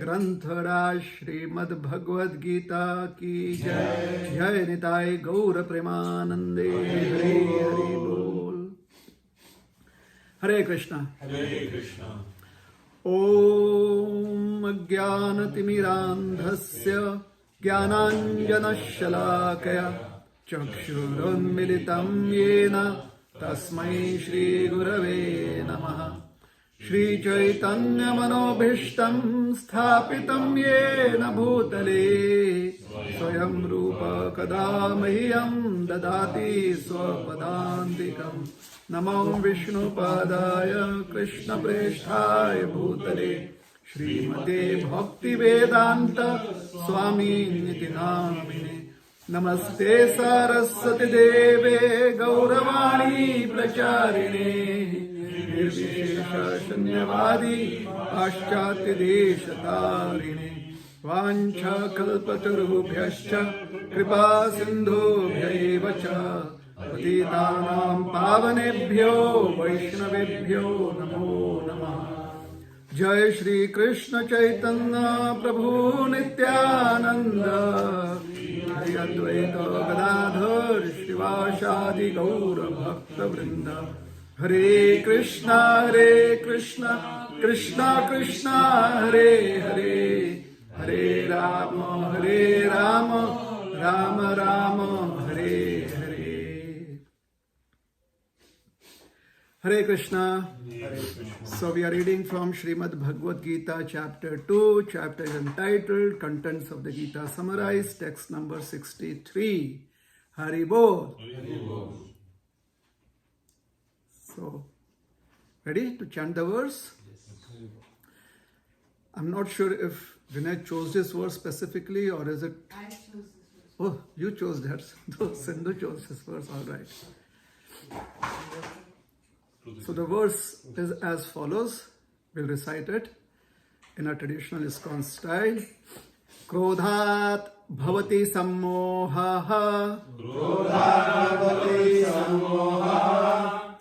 ग्रंथराज श्रीमद् भगवद गीता की जय। जय निताय गौर प्रेमानंदे। हरे हरि बोल। हरे कृष्णा। हरे कृष्णा। ओम अज्ञानतिमिरान्धस्य ज्ञानाञ्जनशलाकया चक्षुरुन्मिलितं येन तस्मै श्रीगुरवे नमः। श्रीचैतन्यमनोभीष्टं स्थापितं येन भूतले स्वयं रूप कदा मह्यं ददाति स्वपदान्तिकं। नमो विष्णुपादाय कृष्णप्रेष्ठाय भूतले श्रीमते भक्तिवेदान्त स्वामिनिति नामिने। नमस्ते सरस्वती देवे गौरवाणी प्रचारिणे निर्विशेषशून्यवादी पाश्चात्यदेशतारिणे। वाञ्छाकल्पतरुभ्यश्च कृपा सिन्धुभ्यैव च पतितानां पावनेभ्यो वैष्णवेभ्यो नमो नमः। जय श्री कृष्ण चैतन्य प्रभु नित्यानंद। जय अद्वैत गदाधर श्रीवासादि गौर भक्त वृंद। हरे कृष्णा कृष्णा कृष्णा हरे हरे। हरे Ram Ram Ram Hare Hare. Hare Krishna. So we are reading from Srimad Bhagavad Gita chapter 2. Chapter is entitled Contents of the Gita Summarized. Text number 63. Hari Bol. So, ready to chant the verse? I'm not sure if Vinay chose this verse specifically or is it... I chose this verse. Oh, you chose that. Sindhu chose this verse. All right. So the verse is as follows. We'll recite it in a traditional ISKCON style. Krodhat bhavati sammohaha.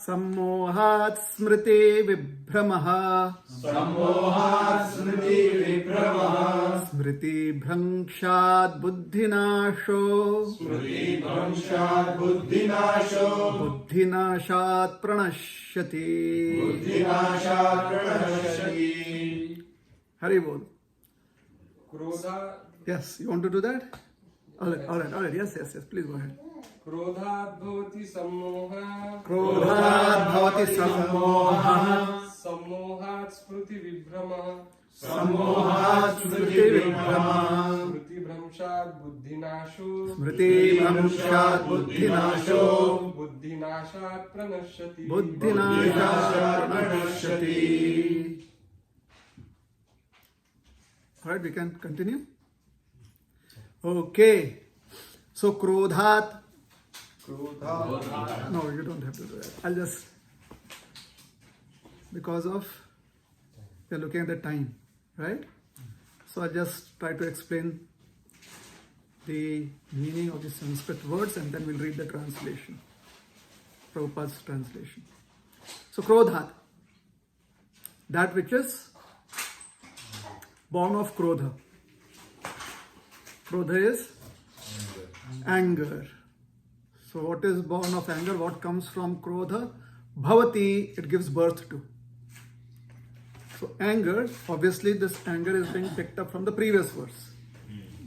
Sammohat smriti vibhramaha. Sammohat smriti vibhramaha. Smriti bhrangshat buddhinasho. Smriti bhrangshat buddhinasho. Buddhinashat pranashyati. Buddhinashat pranashyati. Hari bol. Krodha. Yes, you want to do that? All right. Yes. Please go ahead. Krodhat bhavati sammoha. Krodhat bhavati sammoha. Sammohat smriti vibhrama. Sammohat smriti vibhrama. Smriti bhramshat buddhinasho. Smriti bhramshat buddhinasho. Buddhinashat pranashyati. Buddhinashat pranashyati. All right, we can continue. Okay. So, krodhat. No, you don't have to do that. I'll just, because of, we're looking at the time, right? So, I'll just try to explain the meaning of the Sanskrit words and then we'll read the translation, Prabhupada's translation. So, krodhat, that which is born of krodha. Krodha is anger. So what is born of anger? What comes from krodha? Bhavati, it gives birth to. So anger, obviously this anger is being picked up from the previous verse.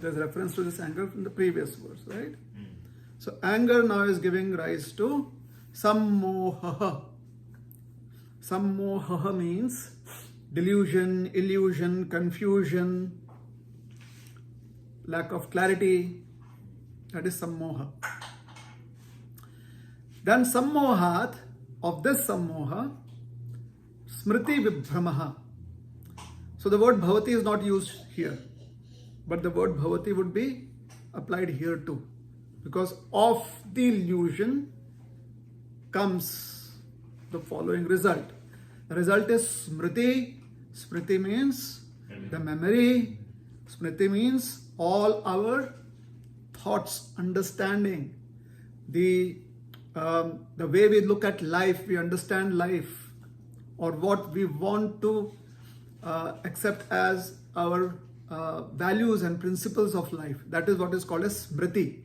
There's reference to this anger from the previous verse, right? So anger now is giving rise to sammoha. Sammoha means delusion, illusion, confusion, lack of clarity. That is sammoha. Then sammohat, of this sammoha, smriti vibhramaha. So the word bhavati is not used here, but the word bhavati would be applied here too. Because of the illusion comes the following result. The result is smriti. Smriti means the memory. Smriti means all our thoughts, understanding, the way we look at life, we understand life, or what we want to accept as our values and principles of life. That is what is called as smriti.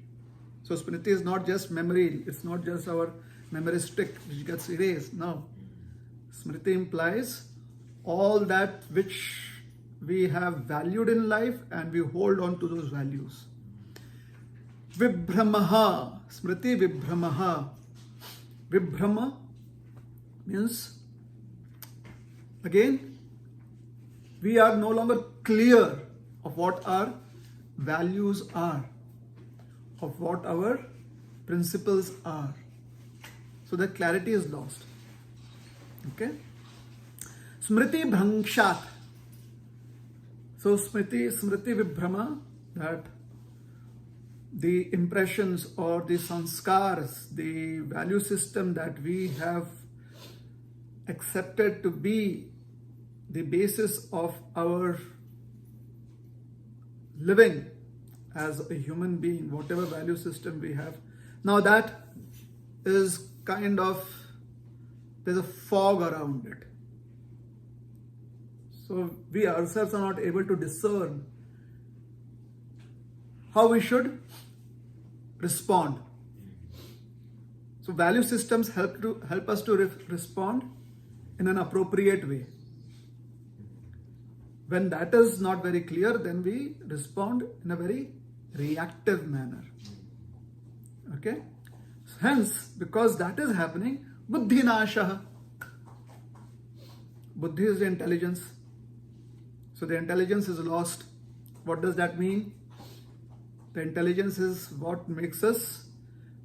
So smriti is not just memory. It's not just our memory stick which gets erased. No. Smriti implies all that which we have valued in life and we hold on to those values. Vibhramaha, smriti vibhramaha. Vibhrama means, again, we are no longer clear of what our values are, of what our principles are. So the clarity is lost. Okay? Smriti bhrangshat. So smriti vibhrama, that the impressions or the sanskars, the value system that we have accepted to be the basis of our living as a human being, whatever value system we have, now that is kind of, there's a fog around it. So we ourselves are not able to discern how we should respond. So value systems help us to respond in an appropriate way. When that is not very clear, then we respond in a very reactive manner. Okay? Hence, because that is happening, buddhi nasha. Buddhi is the intelligence. So the intelligence is lost. What does that mean? The intelligence is what makes us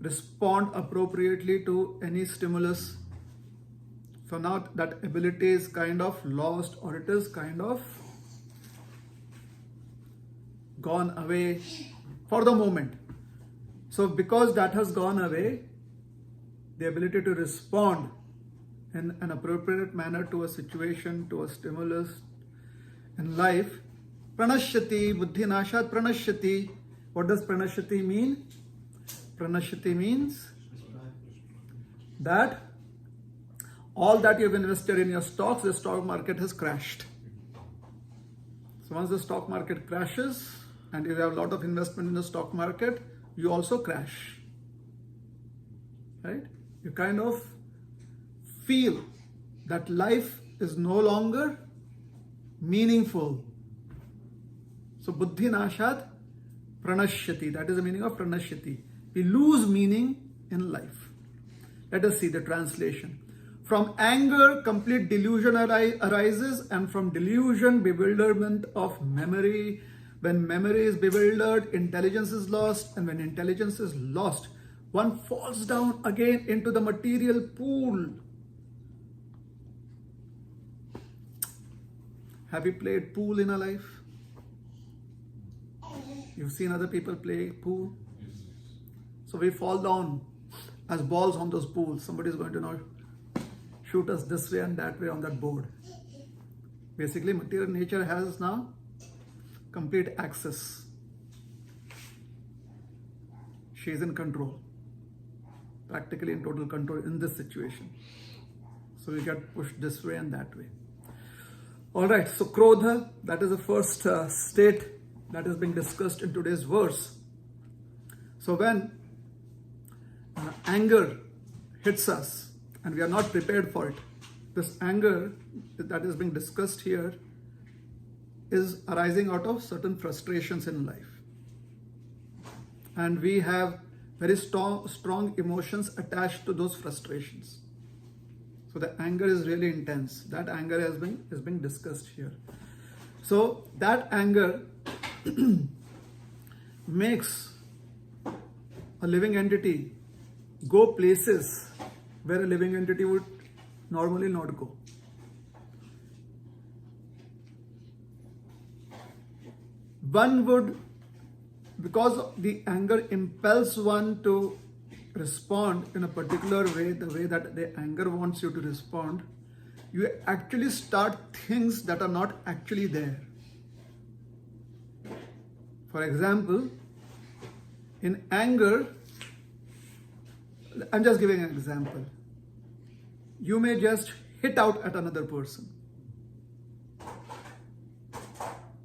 respond appropriately to any stimulus. So now that ability is kind of lost, or it is kind of gone away for the moment. So because that has gone away, the ability to respond in an appropriate manner to a situation, to a stimulus in life, pranashyati, buddhi nashat pranashyati. What does pranashyati mean? Pranashyati means that all that you've invested in your stocks, the stock market has crashed. So once the stock market crashes and you have a lot of investment in the stock market, you also crash. Right? You kind of feel that life is no longer meaningful. So buddhi nashat pranashyati. That is the meaning of pranashyati. We lose meaning in life. Let us see the translation. From anger, complete delusion arises, and from delusion, bewilderment of memory. When memory is bewildered, intelligence is lost, and when intelligence is lost, one falls down again into the material pool. Have you played pool in a life? You've seen other people play pool? So we fall down as balls on those pools. Somebody is going to now shoot us this way and that way on that board. Basically, material nature has now complete access. She is in control, practically in total control in this situation. So we get pushed this way and that way. All right, so Krodha, that is the first state that is being discussed in today's verse. So when anger hits us and we are not prepared for it, this anger that is being discussed here is arising out of certain frustrations in life. And we have very strong emotions attached to those frustrations. So the anger is really intense. That anger is being discussed here. So that anger makes a living entity go places where a living entity would normally not go. One would, because the anger impels one to respond in a particular way, the way that the anger wants you to respond, you actually start things that are not actually there. For example, in anger, I'm just giving an example. You may just hit out at another person.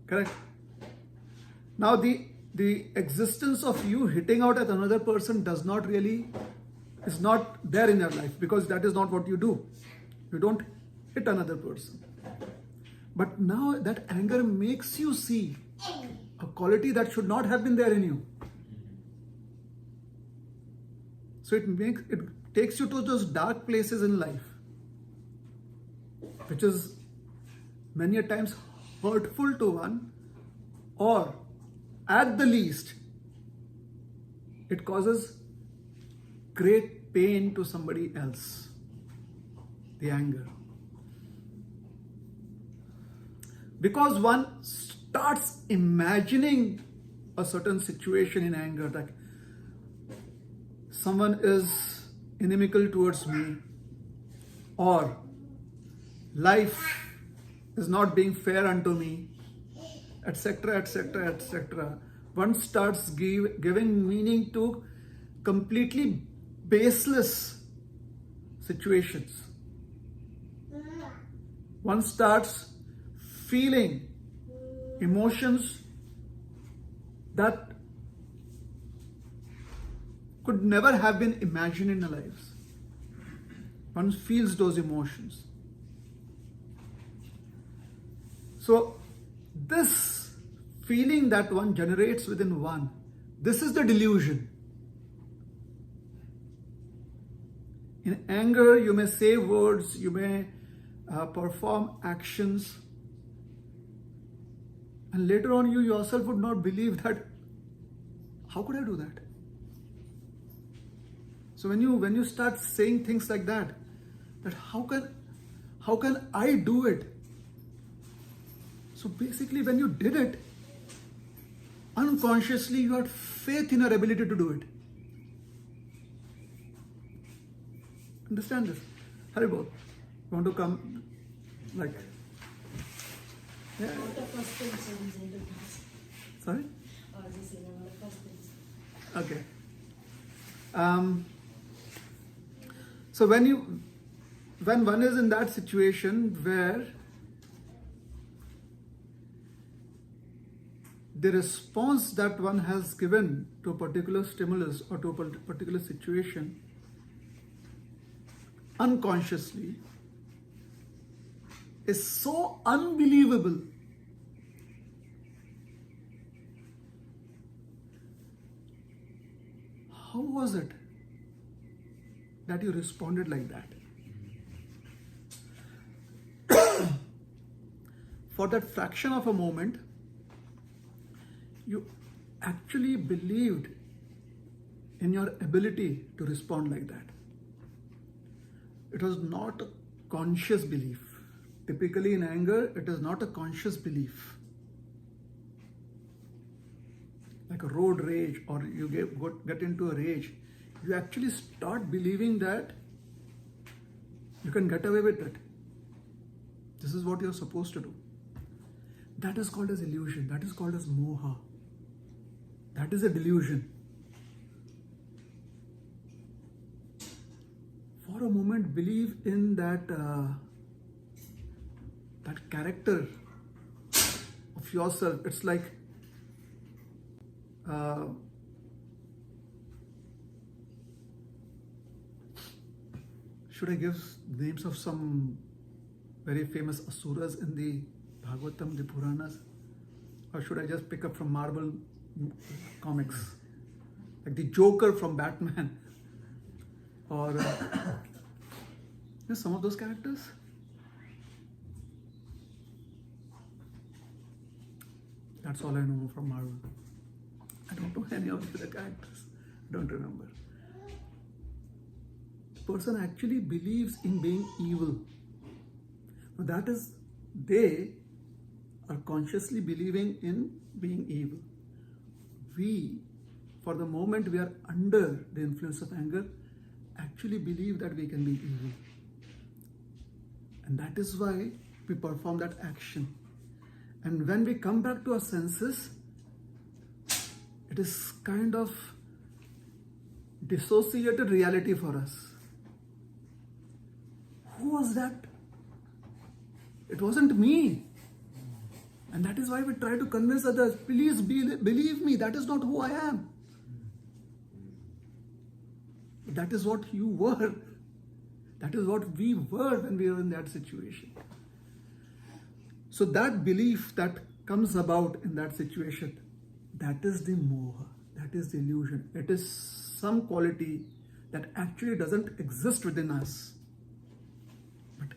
Correct? Now the existence of you hitting out at another person is not there in your life, because that is not what you do. You don't hit another person. But now that anger makes you see a quality that should not have been there in you. So it takes you to those dark places in life, which is many a times hurtful to one, or at the least, it causes great pain to somebody else. The anger. Because one starts imagining a certain situation in anger, like someone is inimical towards me, or life is not being fair unto me, etc., etc., etc. One starts giving meaning to completely baseless situations. One starts feeling emotions that could never have been imagined in our lives. One feels those emotions. So this feeling that one generates within one, this is the delusion. In anger, you may say words, you may perform actions, and later on you yourself would not believe that, how could I do that? So when you start saying things like that how can I do it? So basically, when you did it, unconsciously you had faith in your ability to do it. Understand this? Haribol, you want to come? Like, yeah. Sorry? Okay. So when when one is in that situation where the response that one has given to a particular stimulus or to a particular situation unconsciously is so unbelievable how was it that you responded like that? For that fraction of a moment, you actually believed in your ability to respond like that. It was not a conscious belief. Typically in anger, it is not a conscious belief. Like a road rage, or you get into a rage, you actually start believing that you can get away with it. This is what you're supposed to do. That is called as illusion. That is called as moha. That is a delusion. For a moment, believe in that that character of yourself. It's like should I give names of some very famous asuras in the Bhagavatam, the Puranas? Or should I just pick up from Marvel comics? Like the Joker from Batman? Or some of those characters? That's all I know from Marvel. I don't know any of the other characters. I don't remember. The person actually believes in being evil. Now that is, they are consciously believing in being evil. We, for the moment we are under the influence of anger, actually believe that we can be evil. And that is why we perform that action. And when we come back to our senses, it is kind of dissociated reality for us. Who was that? It wasn't me. And that is why we try to convince others, please believe me, that is not who I am. That is what you were. That is what we were when we were in that situation. So that belief that comes about in that situation, that is the moha, that is the illusion. It is some quality that actually doesn't exist within us. But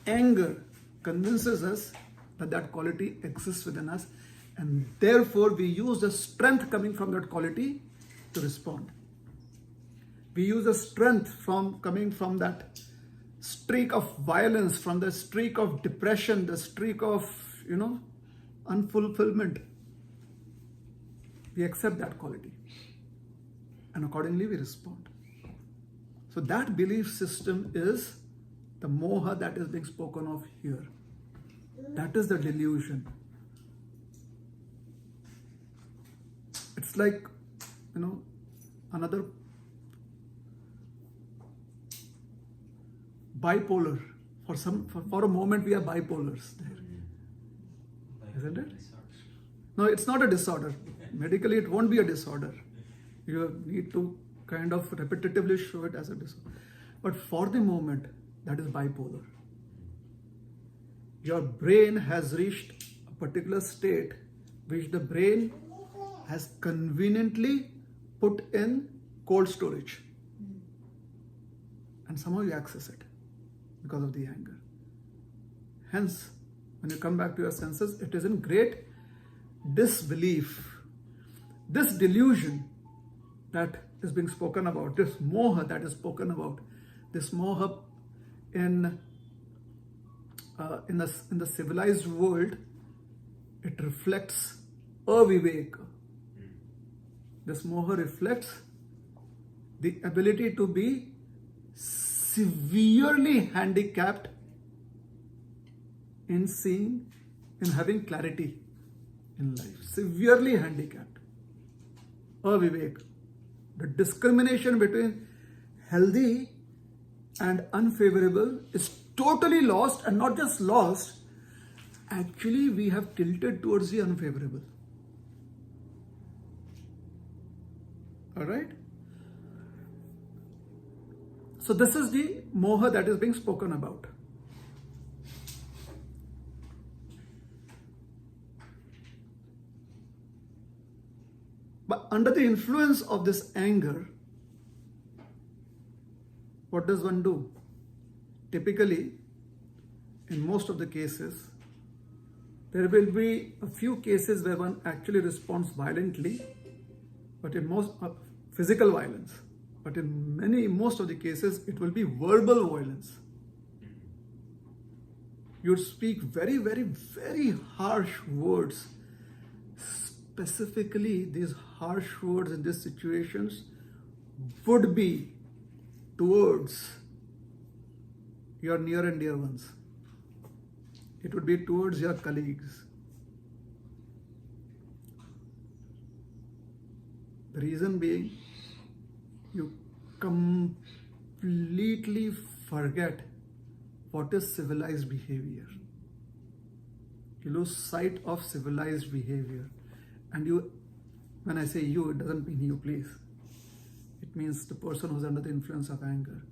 anger convinces us that that quality exists within us, and therefore we use the strength coming from that quality to respond. We use the strength coming from that streak of violence, from the streak of depression, the streak of, unfulfillment. We accept that quality, and accordingly we respond. So that belief system is the moha that is being spoken of here. That is the delusion. It's like, another bipolar. For a moment we are bipolars there. Isn't it? No, it's not a disorder. Medically it won't be a disorder. You need to kind of repetitively show it as a disorder. But for the moment, that is bipolar. Your brain has reached a particular state which the brain has conveniently put in cold storage. And somehow you access it because of the anger. Hence, when you come back to your senses, it is in great disbelief. This delusion that is being spoken about, this moha that is spoken about, this moha in the civilized world, it reflects aviveka. This moha reflects the ability to be severely handicapped in seeing, in having clarity in life. Severely handicapped. Avivek. The discrimination between healthy and unfavorable is totally lost, and not just lost, actually we have tilted towards the unfavorable. Alright? So this is the moha that is being spoken about. But under the influence of this anger, what does one do? Typically, in most of the cases, there will be a few cases where one actually responds violently, but in most physical violence. But in most of the cases, it will be verbal violence. You speak very, very, very harsh words. Specifically, these harsh words in these situations would be towards your near and dear ones. It would be towards your colleagues. The reason being, you completely forget what is civilized behavior. You lose sight of civilized behavior. And you, when I say you, it doesn't mean you, please. It means the person who's under the influence of anger.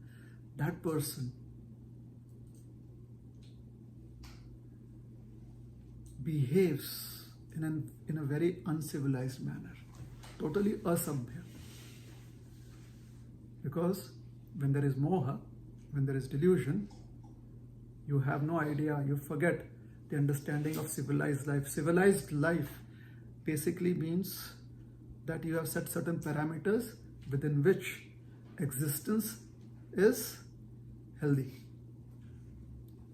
That person behaves in a very uncivilized manner. Totally asabhya. Because when there is moha, when there is delusion, you have no idea, you forget the understanding of civilized life. Civilized life basically means that you have set certain parameters within which existence is healthy.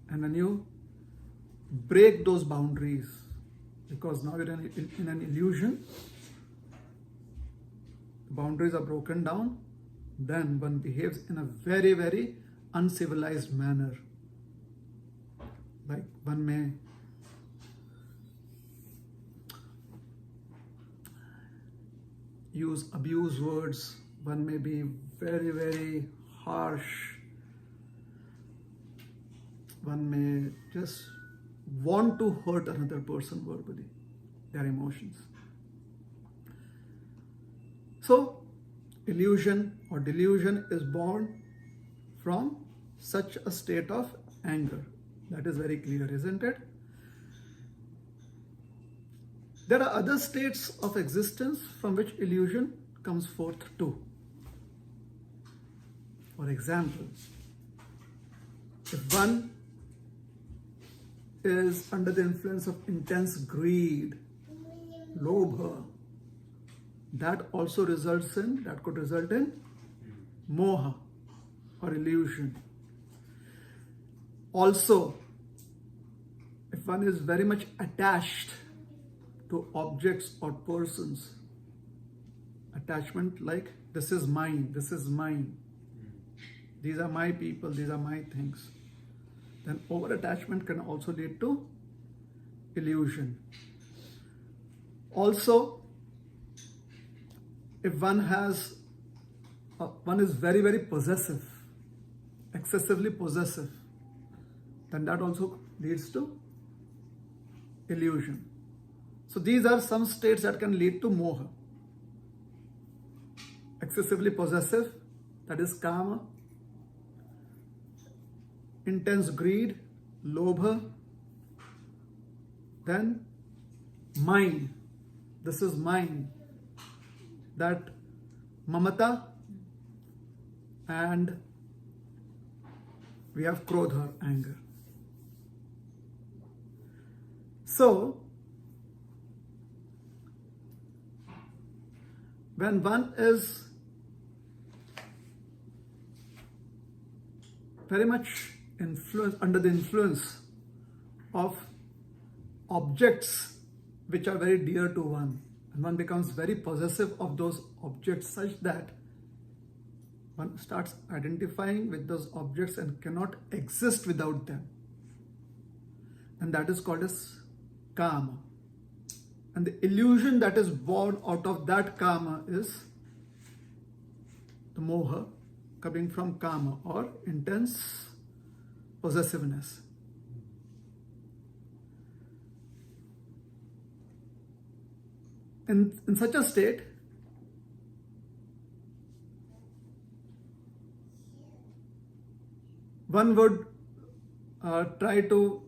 And when you break those boundaries, because now you're in an illusion, the boundaries are broken down, then one behaves in a very, very uncivilized manner. Like one may use abuse words, one may be very, very harsh, one may just want to hurt another person verbally, their emotions. So, illusion or delusion is born from such a state of anger. That is very clear, isn't it? There are other states of existence from which illusion comes forth too. For example, if one is under the influence of intense greed, lobha, that could result in moha or illusion. Also, if one is very much attached to objects or persons, attachment like this is mine, these are my people, these are my things, then over attachment can also lead to illusion. Also, if one is very, very possessive, excessively possessive, then that also leads to illusion. So these are some states that can lead to moha. Excessively possessive, that is kama. Intense greed, lobha. Then mine, this is mine. That mamata, and we have krodha, anger. So, when one is very much under the influence of objects which are very dear to one, and one becomes very possessive of those objects such that one starts identifying with those objects and cannot exist without them, and that is called as kama. And the illusion that is born out of that kama is the moha, coming from kama or intense possessiveness. In such a state, one would try to,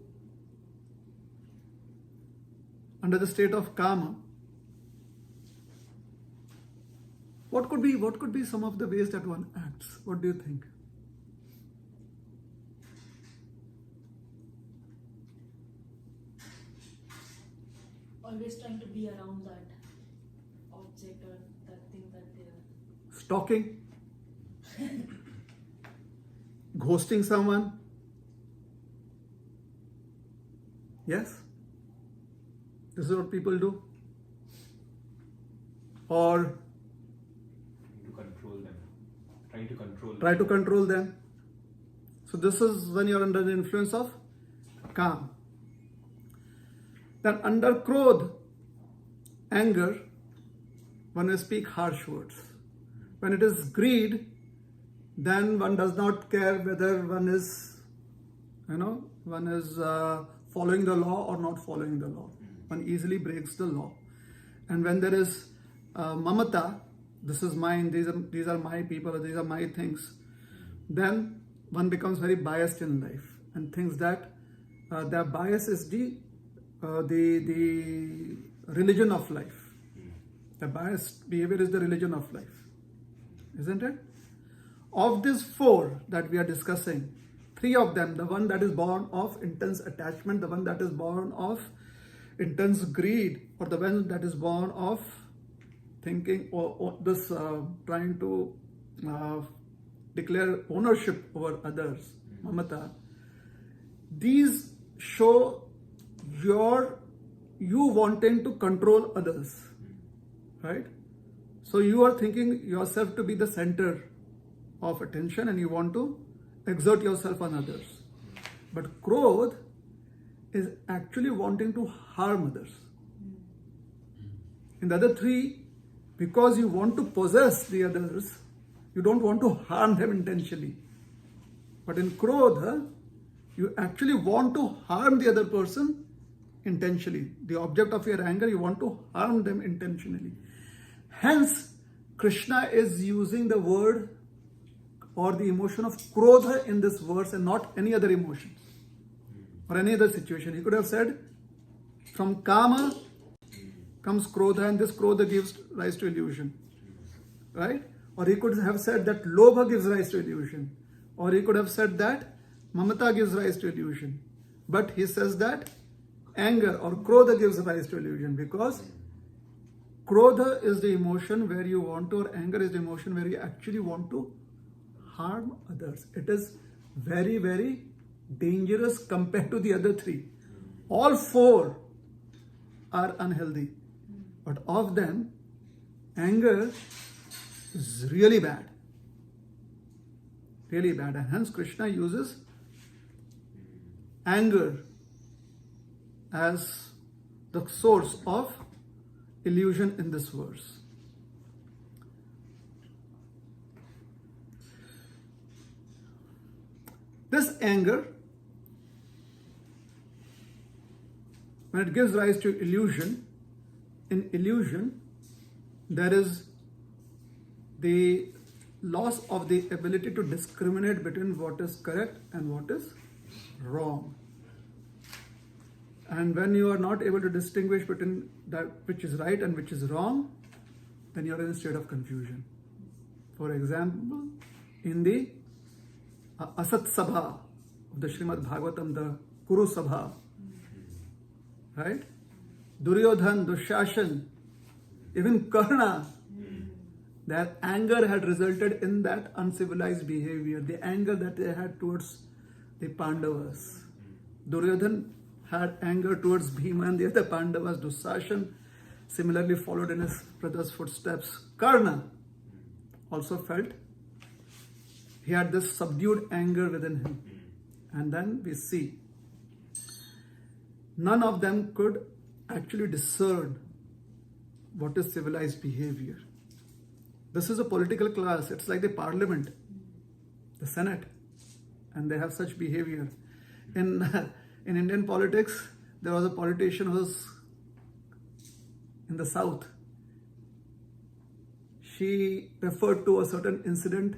under the state of kama, what could be some of the ways that one acts? What do you think? Always trying to be around that object or that thing that they are. Stalking, ghosting someone. Yes, this is what people do. Or try to control them. So this is when you're under the influence of Kam. Then under Krodh, anger, one will speak harsh words. When it is greed, then one does not care whether one is following the law or not following the law. One easily breaks the law. And when there is mamata, this is mine, these are my people, these are my things, then one becomes very biased in life and thinks that their bias is the religion of life. The biased behavior is the religion of life, isn't it? Of these four that we are discussing, three of them, the one that is born of intense attachment, the one that is born of intense greed, or the one that is born of thinking or this trying to declare ownership over others, mamata, these show you wanting to control others, right? So you are thinking yourself to be the center of attention and you want to exert yourself on others. But Krodh is actually wanting to harm others. In the other three, because you want to possess the others, you don't want to harm them intentionally. But in Krodh, you actually want to harm the other person intentionally. The object of your anger, you want to harm them intentionally. Hence, Krishna is using the word or the emotion of Krodha in this verse and not any other emotion or any other situation. He could have said, from Kama comes Krodha and this Krodha gives rise to illusion, right? Or he could have said that Lobha gives rise to illusion. Or he could have said that Mamata gives rise to illusion. But he says that anger or Krodha gives rise to illusion, because Krodha is the emotion where you want to, or anger is the emotion where you actually want to harm others. It is very, very dangerous compared to the other three. All four are unhealthy. But of them, anger is really bad. Really bad. And hence Krishna uses anger as the source of illusion in this verse. This anger, when it gives rise to illusion, in illusion, there is the loss of the ability to discriminate between what is correct and what is wrong. And when you are not able to distinguish between that which is right and which is wrong, then you are in a state of confusion. For example, in the Asat Sabha of the Srimad Bhagavatam, the Kuru Sabha, right? Duryodhan, Dushashan, even Karna, their anger had resulted in that uncivilized behavior, the anger that they had towards the Pandavas. Duryodhan had anger towards Bhima and the other Pandavas. Dushashan similarly followed in his brother's footsteps. Karna also felt he had this subdued anger within him. And then we see none of them could actually discern what is civilized behavior. This is a political class. It's like the parliament. the Senate, and they have such behavior. In Indian politics, there was a politician who was in the south. She referred to a certain incident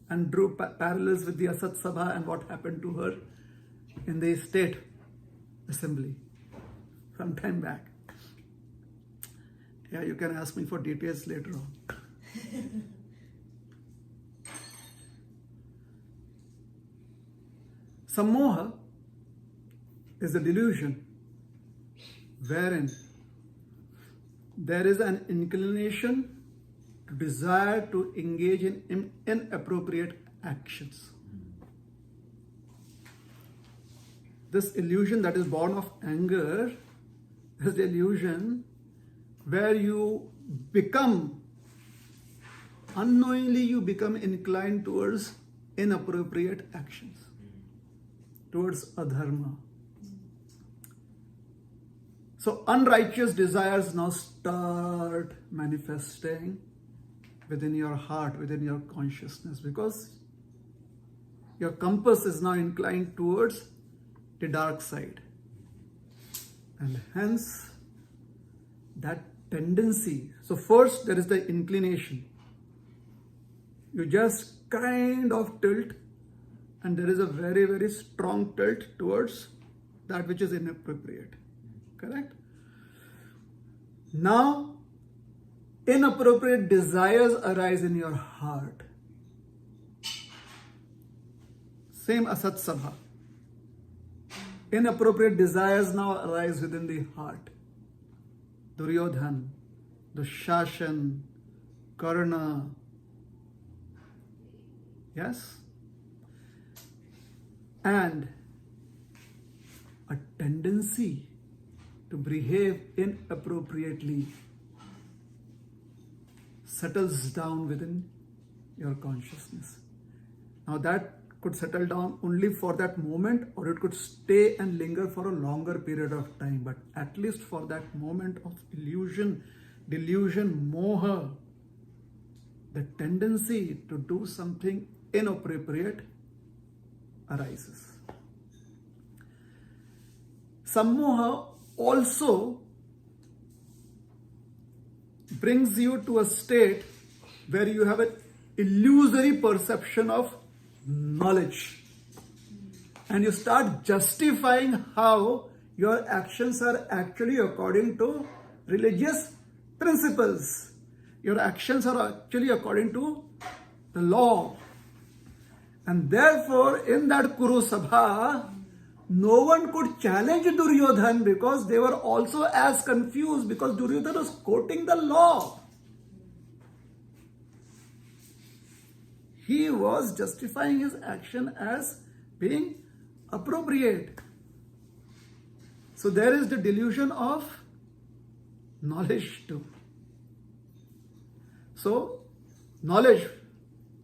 and drew parallels with the Asat Sabha and what happened to her in the state assembly some time back. Yeah, you can ask me for details later on. Sammoha is a delusion wherein there is an inclination to desire to engage in inappropriate actions. This illusion that is born of anger is the illusion where you become, unknowingly you become inclined towards inappropriate actions, towards adharma. So unrighteous desires now start manifesting within your heart, within your consciousness, because your compass is now inclined towards the dark side. And hence, that tendency. So first there is the inclination. You just kind of tilt, and there is a very, very strong tilt towards that which is inappropriate. Correct? Now, inappropriate desires arise in your heart. Same Asat Sabha. Inappropriate desires now arise within the heart. Duryodhan, Dushashan, Karna. Yes? And a tendency to behave inappropriately settles down within your consciousness. Now that could settle down only for that moment, or it could stay and linger for a longer period of time. But at least for that moment of illusion, delusion, moha, the tendency to do something inappropriate arises. Sammoha also brings you to a state where you have an illusory perception of knowledge, and you start justifying how your actions are actually according to religious principles. Your actions are actually according to the law, and therefore in that Kuru Sabha, no one could challenge Duryodhan because they were also as confused, because Duryodhan was quoting the law. He was justifying his action as being appropriate. So there is the delusion of knowledge too. So knowledge,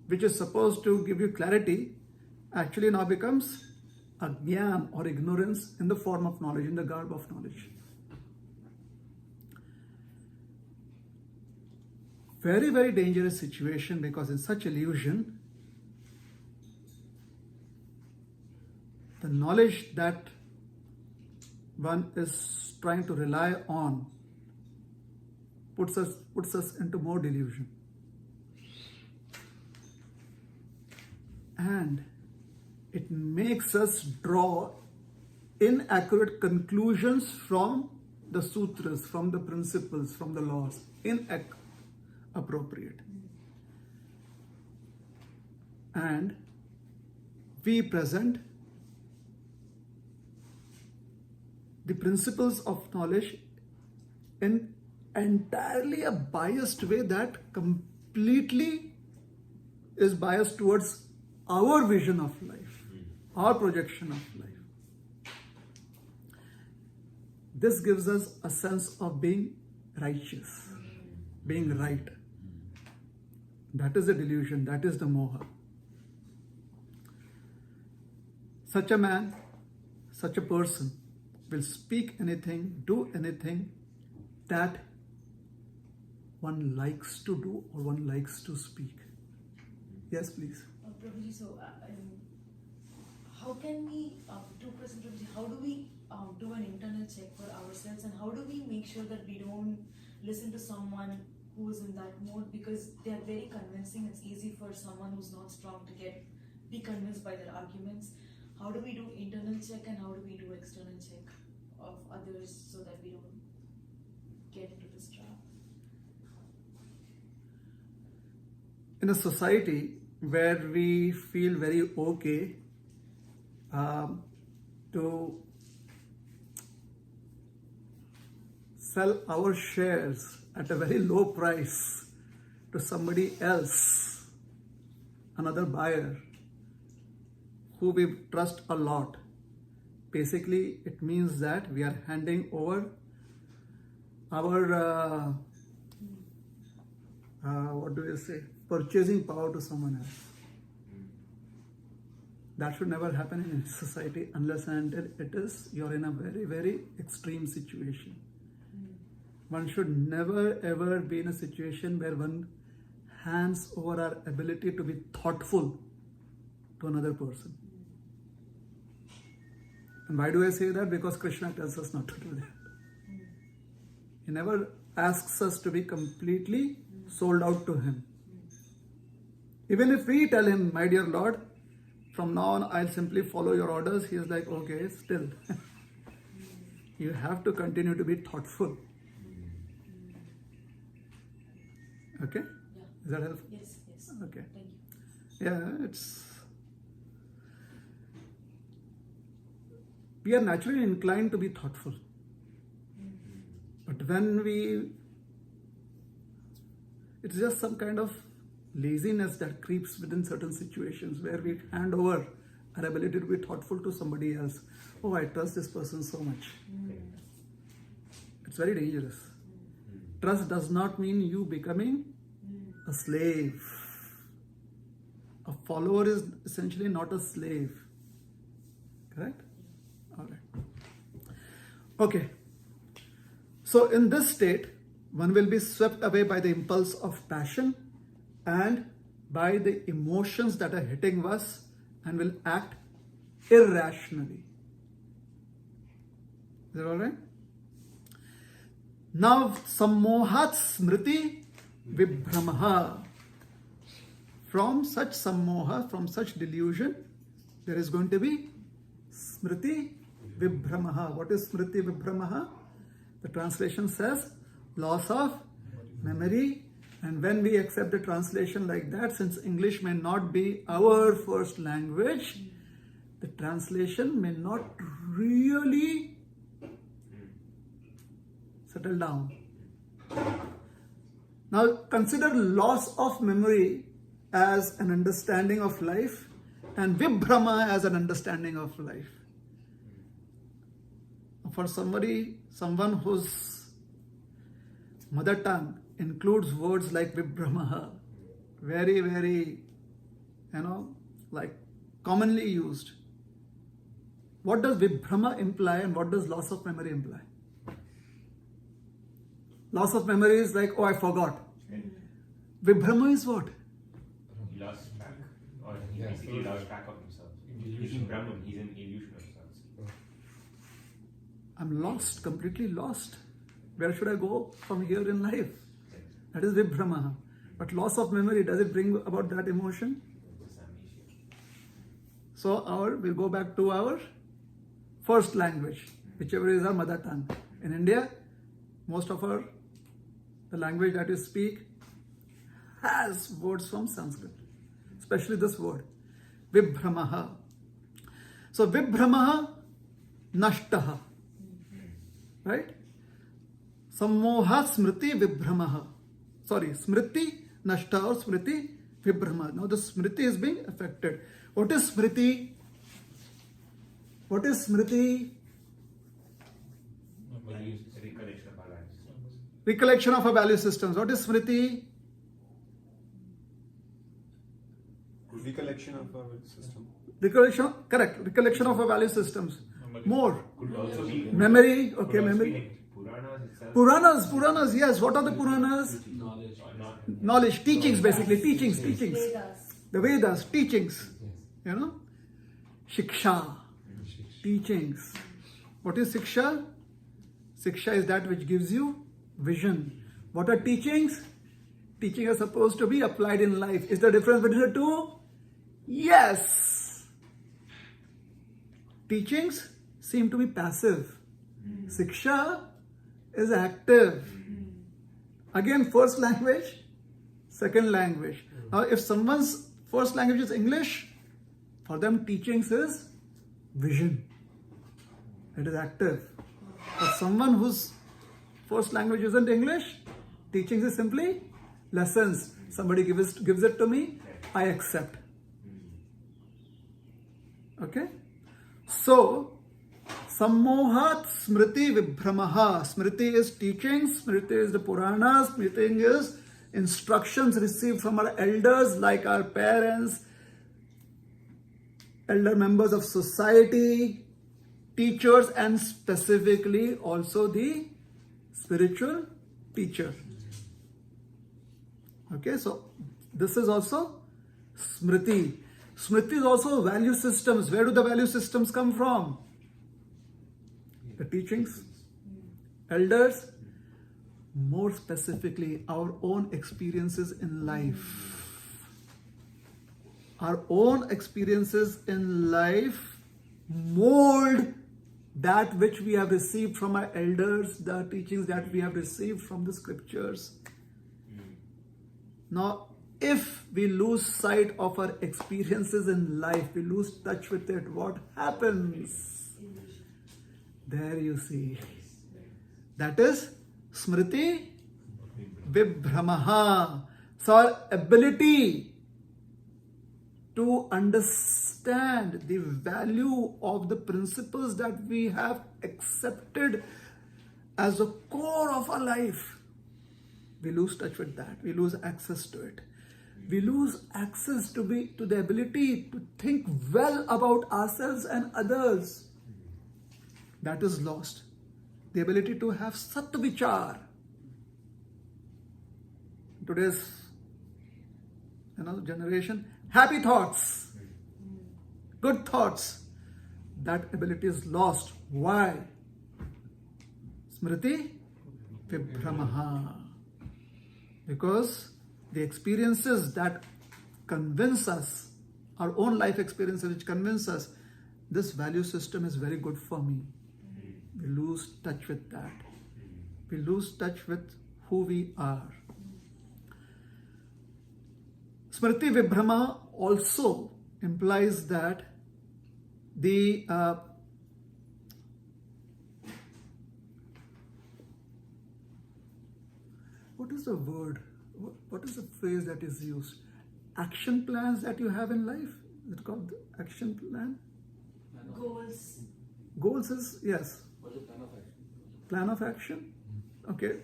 which is supposed to give you clarity, actually now becomes ajnan or ignorance in the form of knowledge, in the garb of knowledge. Very, very dangerous situation, because in such illusion, the knowledge that one is trying to rely on puts us into more delusion. And it makes us draw inaccurate conclusions from the sutras, from the principles, from the laws. Inappropriate. And we present the principles of knowledge in entirely a biased way that completely is biased towards our vision of life, our projection of life. This gives us a sense of being righteous, being right. That is the delusion, that is the moha. Such a man, such a person will speak anything, do anything that one likes to do or one likes to speak. Yes, please. Okay. Prabhuji, so how can we, 2% Prabhuji, how do we do an internal check for ourselves, and how do we make sure that we don't listen to someone who is in that mode, because they are very convincing. It's easy for someone who's not strong to be convinced by their arguments. How do we do internal check, and how do we do external check of others so that we don't get into this trap? In a society where we feel very okay to sell our shares at a very low price to somebody else, another buyer who we trust a lot. Basically, it means that we are handing over our purchasing power to someone else. That should never happen in society unless and until it is you're in a very, very extreme situation. One should never ever be in a situation where one hands over our ability to be thoughtful to another person. And why do I say that? Because Krishna tells us not to do that. He never asks us to be completely sold out to him. Even if we tell him, my dear Lord, from now on I'll simply follow your orders, he is like, okay, still. You have to continue to be thoughtful. Okay? Yeah. Is that helpful? Yes, yes. Okay. Thank you. Yeah, we are naturally inclined to be thoughtful. But when it's just some kind of laziness that creeps within certain situations where we hand over our ability to be thoughtful to somebody else. Oh, I trust this person so much. It's very dangerous. Trust does not mean you becoming a slave. A follower is essentially not a slave. Correct? All right. Okay. So in this state, one will be swept away by the impulse of passion and by the emotions that are hitting us and will act irrationally. Is that all right? Now, sammohat smriti vibhramaha. From such sammoha, from such delusion, there is going to be smriti vibhramaha. What is smriti vibhramaha? The translation says loss of memory. And when we accept the translation like that, since English may not be our first language, the translation may not really settle down. Now consider loss of memory as an understanding of life and vibhrama as an understanding of life. For someone whose mother tongue includes words like vibhramaha, very, very, like commonly used. What does vibhrama imply and what does loss of memory imply? Loss of memory is like, oh, I forgot. Vibhrama is what? He lost track, or he basically lost track of himself. He's in Brahman, he's in illusion of self. I'm lost, completely lost. Where should I go from here in life? That is vibhrama. But loss of memory, does it bring about that emotion? So we'll go back to our first language, whichever is our mother tongue. In India, most of the language that we speak has words from Sanskrit, especially this word, vibhramaha. So vibhramaha nashtaha, right? Sammoha smriti vibhramaha. Sorry, smriti nashta or smriti vibhrama. Now the smriti is being affected. What is smriti? What is smriti? Recollection of our value systems. What is smriti? Recollection of our system. Recollection, correct. Recollection of our value systems. More. Could also be Memory, okay, could also memory. be like Puranas itself. Puranas, yes. What are the Puranas? Knowledge, teachings basically, teachings. Vedas. the Vedas, teachings, you know. Shiksha, teachings. What is Shiksha? Shiksha is that which gives you vision. What are teachings? Teaching are supposed to be applied in life. Is there a difference between the two? Yes. Teachings seem to be passive. Shiksha is active. Again, first language, second language. Now, if someone's first language is English, for them teachings is vision. It is active. For someone whose first language isn't English, teachings is simply lessons. Somebody gives it to me, I accept. Okay? So, Sammohat Smriti Vibhramaha. Smriti is teaching, Smriti is the Puranas, Smriti is instructions received from our elders like our parents, elder members of society, teachers, and specifically also the spiritual teacher. Okay, so this is also Smriti. Smriti is also value systems. Where do the value systems come from? The teachings, elders, more specifically our own experiences in life. Our own experiences in life mold that which we have received from our elders, the teachings that we have received from the scriptures. Now, if we lose sight of our experiences in life, we lose touch with it, what happens? There you see. That is Smriti Vibhramaha. So our ability to understand the value of the principles that we have accepted as the core of our life, we lose touch with that. We lose access to it. We lose access to the ability to think well about ourselves and others. That is lost. The ability to have Sat Vichar. Today's generation, happy thoughts, good thoughts. That ability is lost. Why? Smriti Vibhramaha. Because the experiences that convince us, our own life experiences which convince us, this value system is very good for me. We lose touch with that. We lose touch with who we are. Smriti Vibhrama also implies that the what is the word? What is the phrase that is used? Action plans that you have in life? Is it called the action plan? Goals. Goals is, yes. Plan of action? Okay.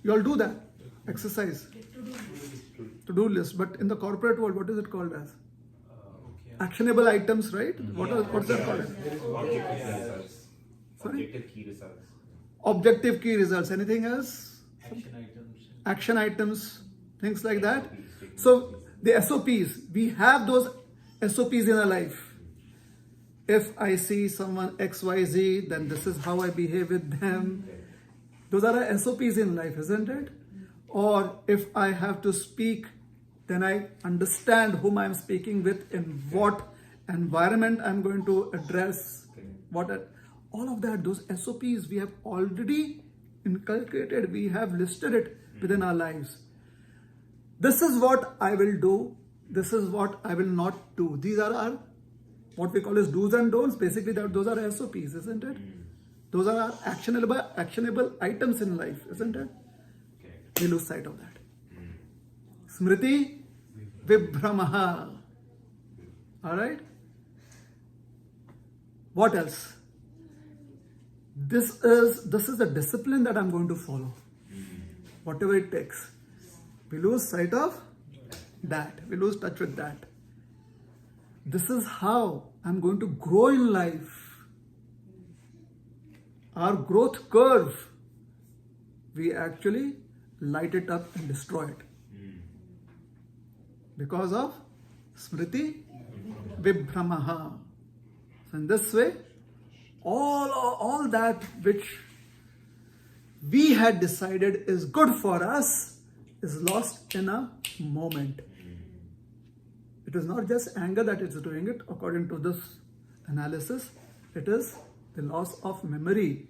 You all do that. Exercise. To-do list. But in the corporate world, what is it called as? Actionable items, right? What's that called? Objective key results. Sorry? Objective key results. Objective key results. Anything else? Action items. Things like that. So the SOPs, we have those SOPs in our life. If I see someone XYZ, then this is how I behave with them. Those are our SOPs in life, isn't it? Or if I have to speak, then I understand whom I'm speaking with, in what environment I'm going to address. All of that, those SOPs we have already inculcated, we have listed it within our lives. This is what I will do. This is what I will not do. These are our, what we call as do's and don'ts. Basically, those are SOPs, isn't it? Those are our actionable items in life, isn't it? We lose sight of that. Smriti Vibhramaha. Alright? What else? This is a discipline that I'm going to follow. Whatever it takes. We lose sight of that. We lose touch with that. This is how I'm going to grow in life. Our growth curve, we actually light it up and destroy it. Because of Smriti Vibhramaha. So in this way, all that which we had decided is good for us is lost in a moment. It is not just anger that is doing it, according to this analysis. It is the loss of memory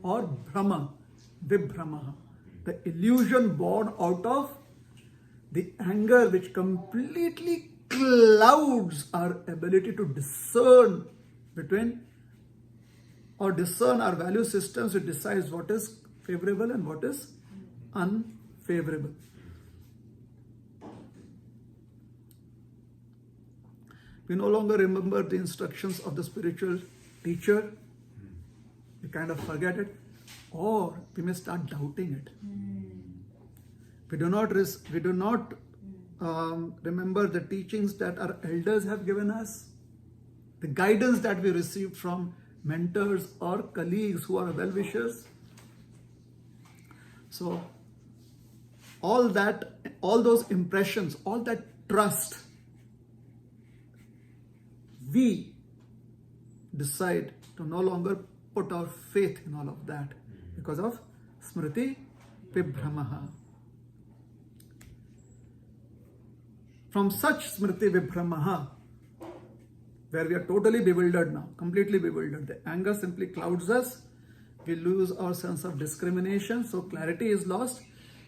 or Brahma, Vibhramaha, the illusion born out of the anger which completely clouds our ability to discern between or discern our value systems. It decides what is favorable and what is unfavorable. We no longer remember the instructions of the spiritual teacher. We kind of forget it, or we may start doubting it. We do not remember the teachings that our elders have given us, the guidance that we received from mentors or colleagues who are well-wishers. So all those impressions, all that trust, we decide to no longer put our faith in all of that because of Smriti Vibhramaha. From such Smriti Vibhramaha, where we are totally bewildered now, completely bewildered, the anger simply clouds us, we lose our sense of discrimination, so clarity is lost.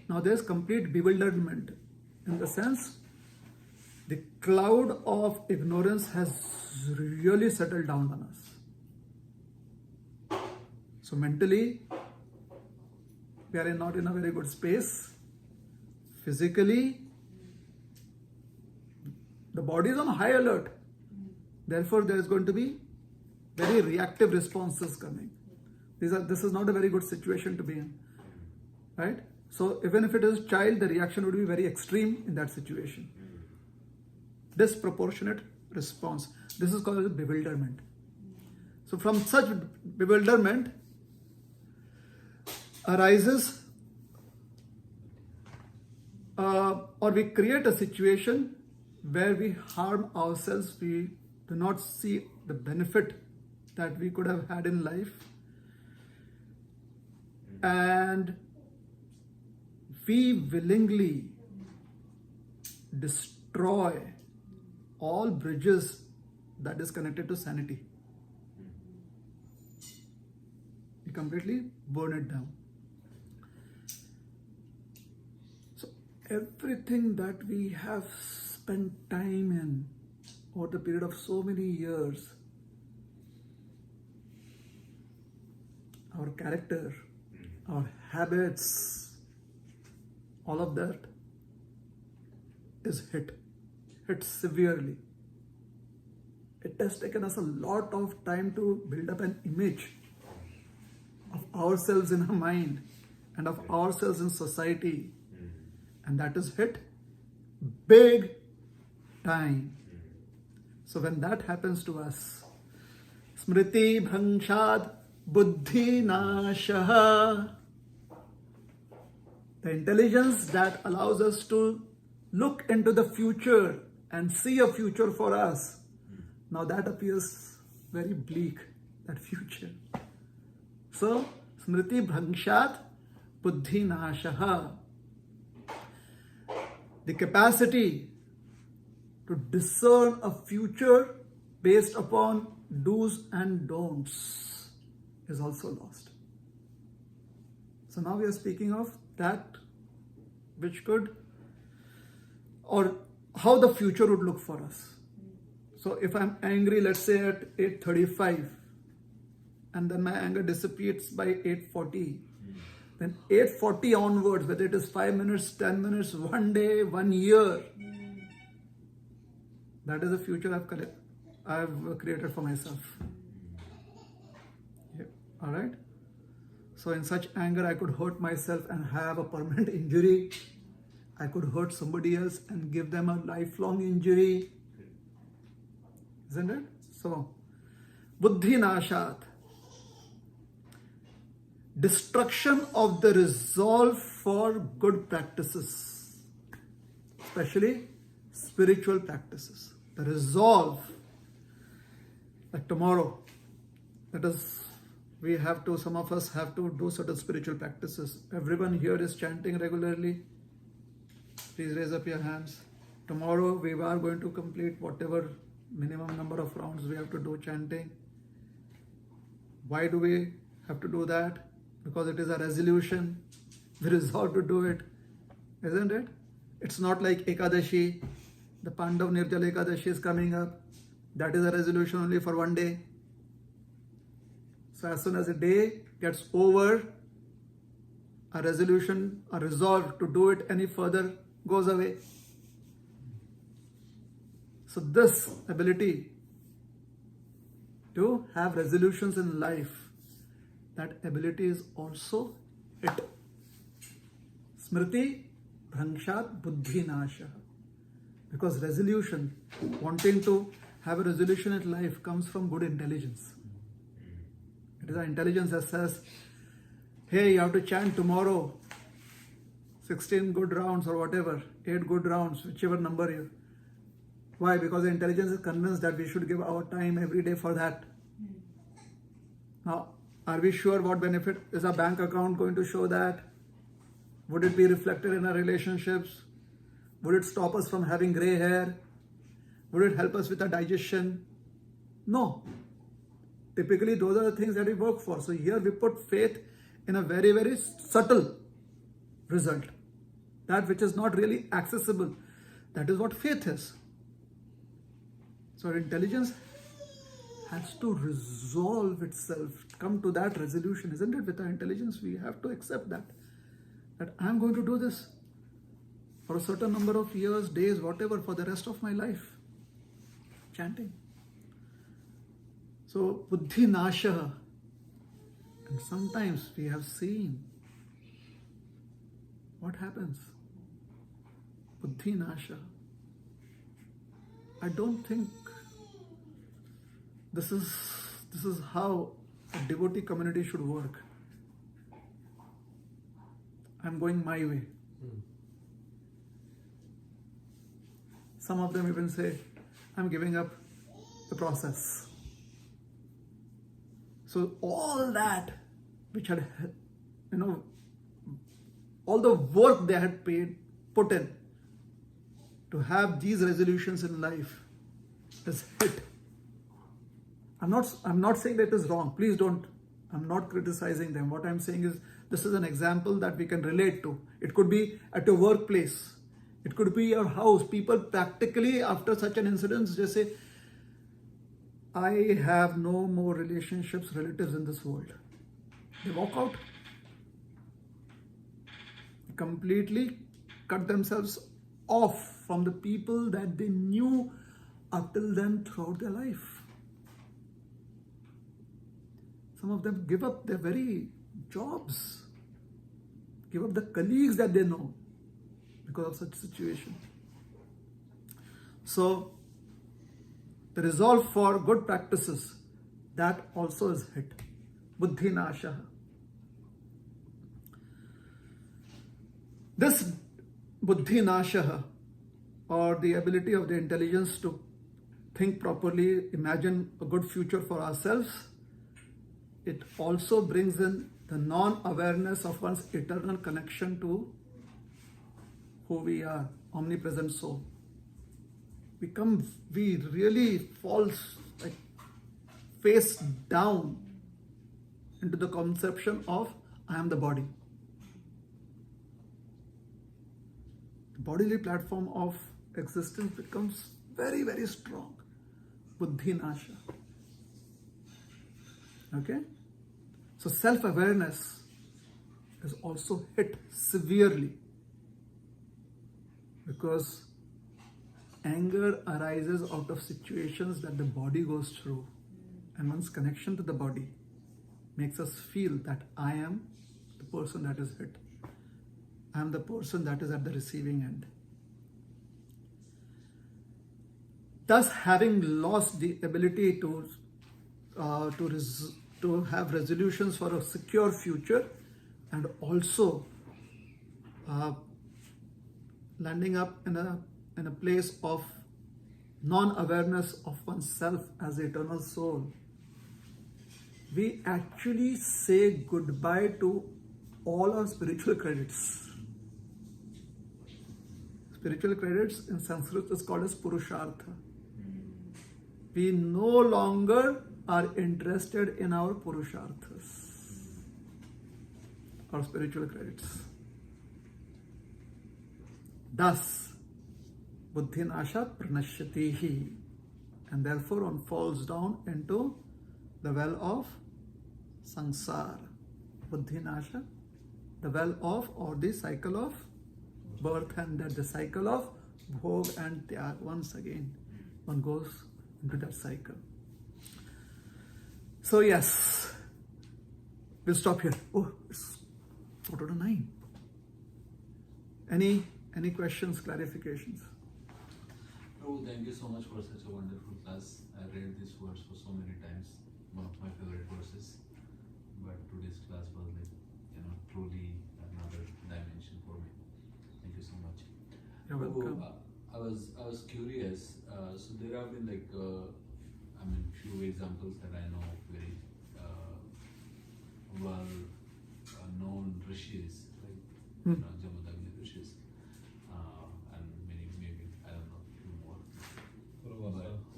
Now there's complete bewilderment, in the sense the cloud of ignorance has really settled down on us. So mentally, we are not in a very good space. Physically, the body is on high alert. Therefore, there is going to be very reactive responses coming. This is not a very good situation to be in, right? So even if it is a child, the reaction would be very extreme in that situation. Disproportionate response. This is called bewilderment. So from such bewilderment arises or we create a situation where we harm ourselves. We do not see the benefit that we could have had in life, and we willingly destroy all bridges that is connected to sanity. We completely burn it down. So everything that we have spent time in over the period of so many years, our character, our habits, all of that is hit severely. It has taken us a lot of time to build up an image of ourselves in our mind and of ourselves in society, and that is hit big time. So when that happens to us, Smriti Bhangshad Buddhi Nashaha, the intelligence that allows us to look into the future and see a future for us, now that appears very bleak, that future. So, Smriti Bhangshad Buddhi Nashaha, the capacity to discern a future based upon do's and don'ts is also lost. So now we are speaking of that which could, or how the future would look for us. So if I'm angry, let's say at 8:35, and then my anger dissipates by 8:40, then 8:40 onwards, whether it is 5 minutes, 10 minutes, 1 day, 1 year, that is the future I've created for myself. Yep. All right. So in such anger, I could hurt myself and have a permanent injury. I could hurt somebody else and give them a lifelong injury. Isn't it? So, Buddhi Nashat, destruction of the resolve for good practices, especially spiritual practices. the resolve, like tomorrow, that is, some of us have to do certain spiritual practices. Everyone here is chanting regularly. Please raise up your hands. Tomorrow we are going to complete whatever minimum number of rounds we have to do chanting. Why do we have to do that? Because it is a resolution. We resolve to do it, isn't it? It's not like Ekadashi, the Pandav Nirjala Ekadashi is coming up. That is a resolution only for one day. So as soon as a day gets over, a resolution, a resolve to do it any further goes away. So this ability to have resolutions in life, that ability is also hit. Smriti Bhrangshat Buddhi Nasha. Because resolution, wanting to have a resolution in life comes from good intelligence. It is our intelligence that says, hey, you have to chant tomorrow 16 good rounds or whatever, 8 good rounds, whichever number you. Why? Because the intelligence is convinced that we should give our time every day for that. Now, are we sure what benefit is our bank account going to show that? Would it be reflected in our relationships? Would it stop us from having gray hair? Would it help us with our digestion? No. Typically, those are the things that we work for. So here we put faith in a very, very subtle result. That which is not really accessible. That is what faith is. So our intelligence has to resolve itself, come to that resolution, isn't it? With our intelligence, we have to accept that I'm going to do this for a certain number of years, days, whatever, for the rest of my life. Chanting. So, Buddhi Nasha. And sometimes we have seen what happens. Buddhi Nasha. I don't think this is how a devotee community should work. I'm going my way. Some of them even say, I'm giving up the process. So all that which had, all the work they had put in to have these resolutions in life is hit. I'm not saying that is wrong. Please don't. I'm not criticizing them. What I'm saying is this is an example that we can relate to. It could be at your workplace. It could be your house. People practically after such an incident just say, I have no more relationships, relatives in this world. They walk out. Completely cut themselves off from the people that they knew up till then throughout their life. Some of them give up their very jobs, give up the colleagues that they know because of such situation. So, the resolve for good practices, that also is hit. Buddhi Nasha. This Buddhi Nasha, or the ability of the intelligence to think properly, imagine a good future for ourselves, it also brings in the non-awareness of one's eternal connection to who we are, omnipresent soul. We really fall like face down into the conception of I am the body. The bodily platform of existence becomes very, very strong. Buddhi Nasha. Okay? So self-awareness is also hit severely because anger arises out of situations that the body goes through, and one's connection to the body makes us feel that I am the person that is hit. I am the person that is at the receiving end. Thus, having lost the ability to have resolutions for a secure future, and also landing up in a place of non-awareness of oneself as eternal soul, we actually say goodbye to all our spiritual credits. Spiritual credits in Sanskrit is called as Purushartha. We no longer are interested in our Purusharthas, our spiritual credits. Thus, Buddhinasha pranashyatihi, and therefore one falls down into the well of samsara. Buddhinasha, the well of, or the cycle of birth and death, the cycle of bhog and tyag. Once again, one goes into that cycle. So yes, we'll stop here. Oh, it's 4:09. Any questions, clarifications? Oh, thank you so much for such a wonderful class. I read these words for so many times. One of my favorite verses. But today's class was like, truly another dimension for me. Thank you so much. You're welcome. I was curious. So there have been few examples that I know very well known rishis, like Jamadagni rishis, and maybe I don't know few more.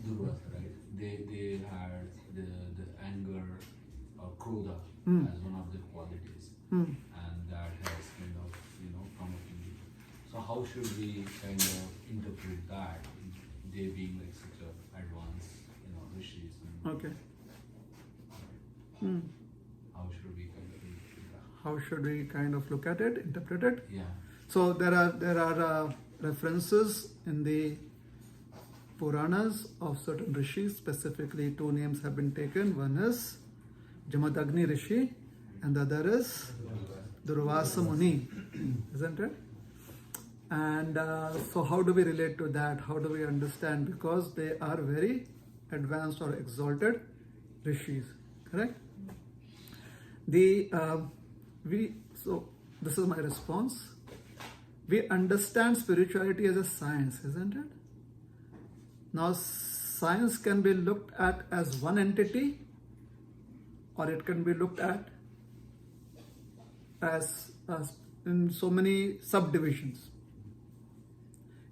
Durvasa, right? They had the anger or krodha as one of the qualities, and that has kind of come up in you. So how should we kind of interpret that? They being like such a advanced rishis. Okay. How should we kind of interpret that? How should we kind of look at it, interpret it? Yeah. So there are references in the Puranas of certain rishis. Specifically, two names have been taken. One is Jamadagni Rishi, and the other is Durvasa Muni, isn't it? And so how do we relate to that? How do we understand? Because they are very advanced or exalted rishis, correct? So this is my response. We understand spirituality as a science, isn't it? Now, science can be looked at as one entity, or it can be looked at as in so many subdivisions.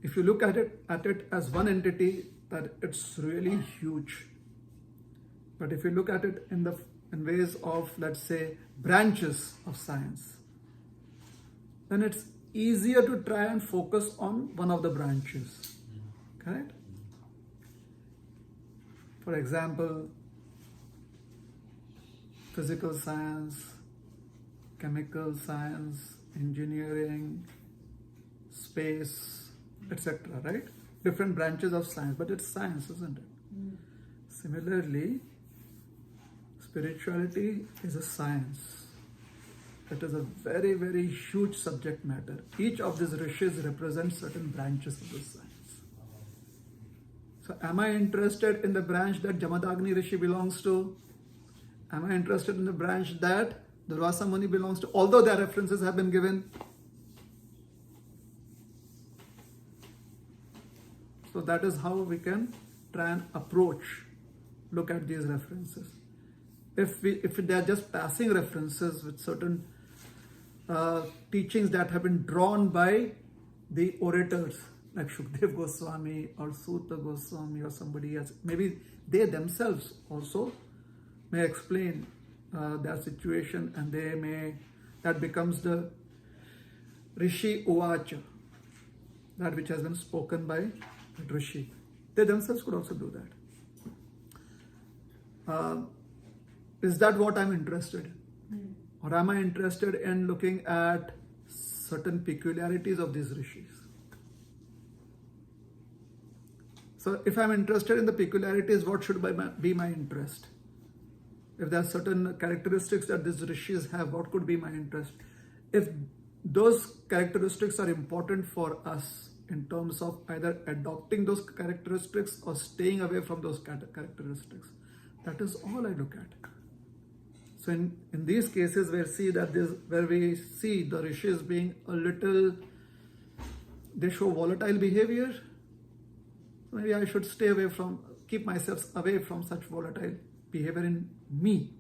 If you look at it as one entity, that it's really huge. But if you look at it in ways of, let's say, branches of science, then it's easier to try and focus on one of the branches. Correct? For example, physical science, chemical science, engineering, space, etc., right? Different branches of science, but it's science, isn't it? Similarly, spirituality is a science. It is a very, very huge subject matter. Each of these rishis represents certain branches of the science. So am I interested in the branch that Jamadagni Rishi belongs to? Am I interested in the branch that Durvasa Muni belongs to? Although their references have been given. So that is how we can try and look at these references. If they are just passing references with certain teachings that have been drawn by the orators, like Shukdev Goswami or Sutta Goswami or somebody else, maybe they themselves also may explain their situation, and that becomes the Rishi Uvacha, that which has been spoken by the Rishi. They themselves could also do that. Is that what I'm interested in? Or am I interested in looking at certain peculiarities of these rishis? So if I'm interested in the peculiarities, what should be my interest? If there are certain characteristics that these rishis have, what could be my interest? If those characteristics are important for us in terms of either adopting those characteristics or staying away from those characteristics, that is all I look at. So in these cases where we see the rishis being a little, they show volatile behavior, maybe I should keep myself away from such volatile behavior in me.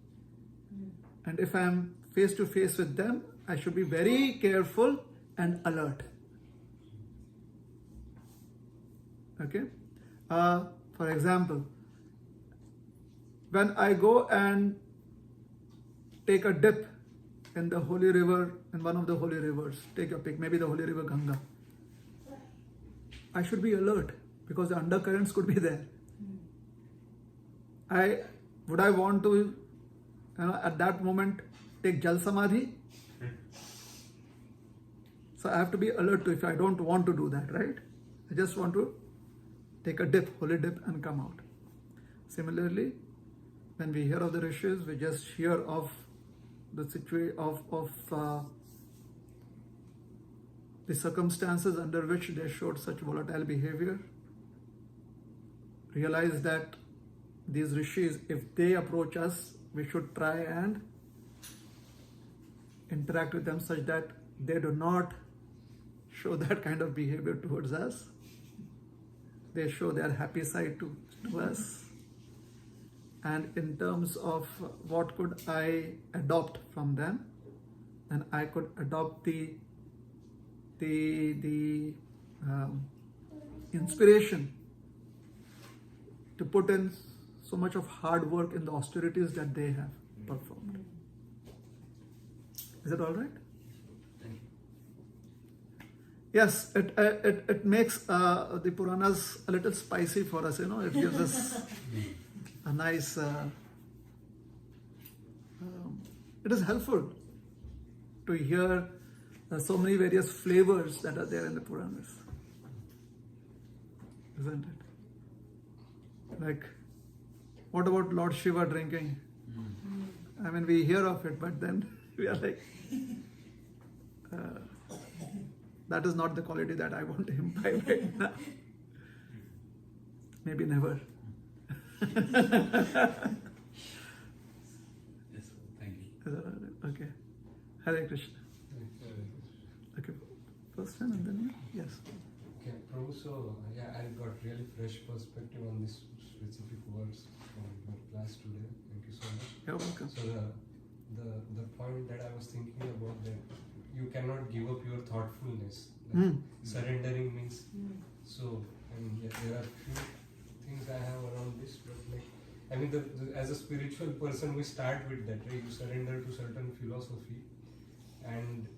And if I am face to face with them, I should be very careful and alert. Okay? For example, when I go and take a dip in the holy river, in one of the holy rivers, take your pick, maybe the holy river Ganga, I should be alert because the undercurrents could be there. Would I want to, at that moment, take Jal Samadhi? So I have to be alert to if I don't want to do that, right? I just want to take a dip, holy dip, and come out. Similarly, when we hear of the rishis, we just hear of the situation of the circumstances under which they showed such volatile behavior. Realize that these rishis, if they approach us, we should try and interact with them such that they do not show that kind of behavior towards us. They show their happy side to us. And in terms of what could I adopt from them, then I could adopt the inspiration to put in so much of hard work in the austerities that they have performed. Is it all right? Yes, it makes the Puranas a little spicy for us, it gives us a nice, it is helpful to hear so many various flavors that are there in the Puranas. Isn't it? Like, what about Lord Shiva drinking? I mean, we hear of it, but then we are like, that is not the quality that I want to imbibe right now. Maybe never. Yes, thank you. Okay. Hare Krishna. Okay. First one and then you? Yes. Okay, Prabhu, so I got really fresh perspective on these specific words from your class today. Thank you so much. You're welcome. So the point that I was thinking about, that you cannot give up your thoughtfulness. Like surrendering means so. I mean, there are few things I have around this, but as a spiritual person, we start with that, right? You surrender to certain philosophy, and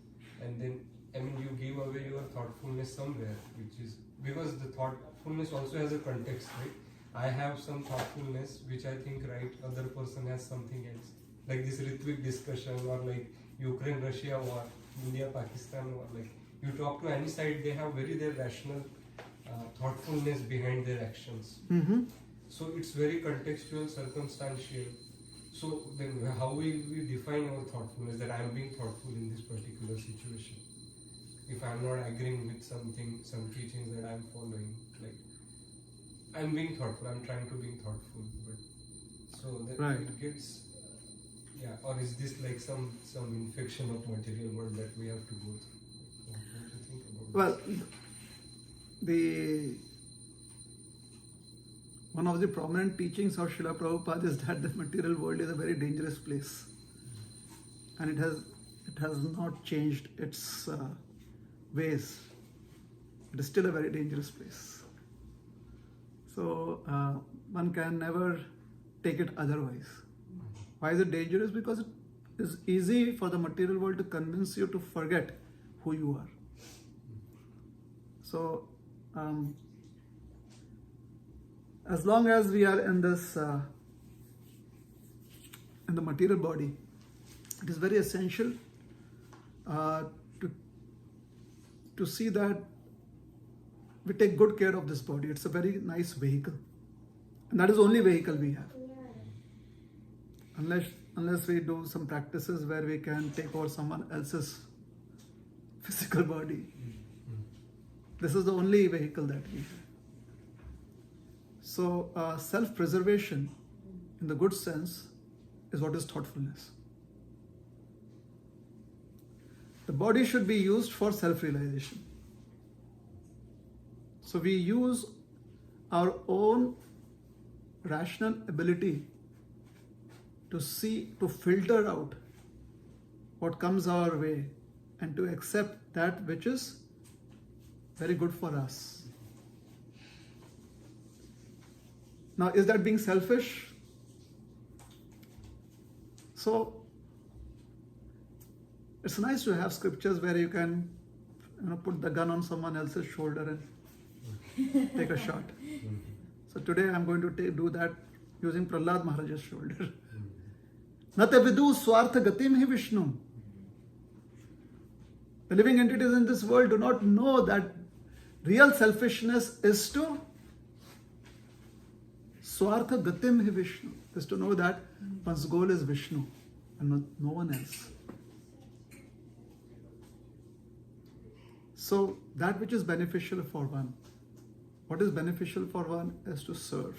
then you give away your thoughtfulness somewhere, which is because the thoughtfulness also has a context, right? I have some thoughtfulness which I think right, other person has something else, like this Ritvik discussion, or like Ukraine-Russia war, India-Pakistan war. Like you talk to any side, they have their rational thoughtfulness behind their actions. So it's very contextual, circumstantial. So then how will we define our thoughtfulness, that I am being thoughtful in this particular situation? If I am not agreeing with something, some teachings that I am following, like I am being thoughtful, I am trying to be thoughtful, but so that Right. it gets, or is this like some infection of material world that we have to go through? What do you think about Well, one of the prominent teachings of Srila Prabhupada is that the material world is a very dangerous place, and it has not changed its ways. It is still a very dangerous place. So one can never take it otherwise. Why is it dangerous? Because it is easy for the material world to convince you to forget who you are. So as long as we are in this in the material body, it is very essential to see that we take good care of this body. It's a very nice vehicle, and that is the only vehicle we have. Unless we do some practices where we can take over someone else's physical body. This is the only vehicle that we have. So self-preservation, in the good sense, is what is thoughtfulness. The body should be used for self-realization. So we use our own rational ability to see, to filter out what comes our way and to accept that which is very good for us. Now, is that being selfish? So, it's nice to have scriptures where you can, put the gun on someone else's shoulder and take a shot. So today I'm going to do that using Prahlad Maharaj's shoulder. Nate vidu swartha gatim hi Vishnu. The living entities in this world do not know that real selfishness is to swartha gatim hi Vishnu, is to know that one's goal is Vishnu and no one else. So that which is beneficial for one, what is beneficial for one is to serve.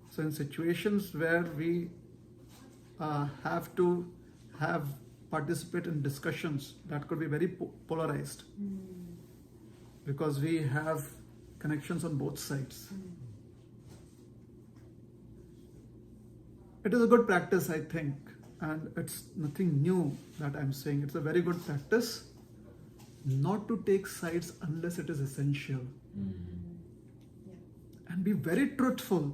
So in situations where we have to participate in discussions that could be very polarized, because we have connections on both sides. It is a good practice, I think, and it's nothing new that I'm saying. It's a very good practice not to take sides unless it is essential. And be very truthful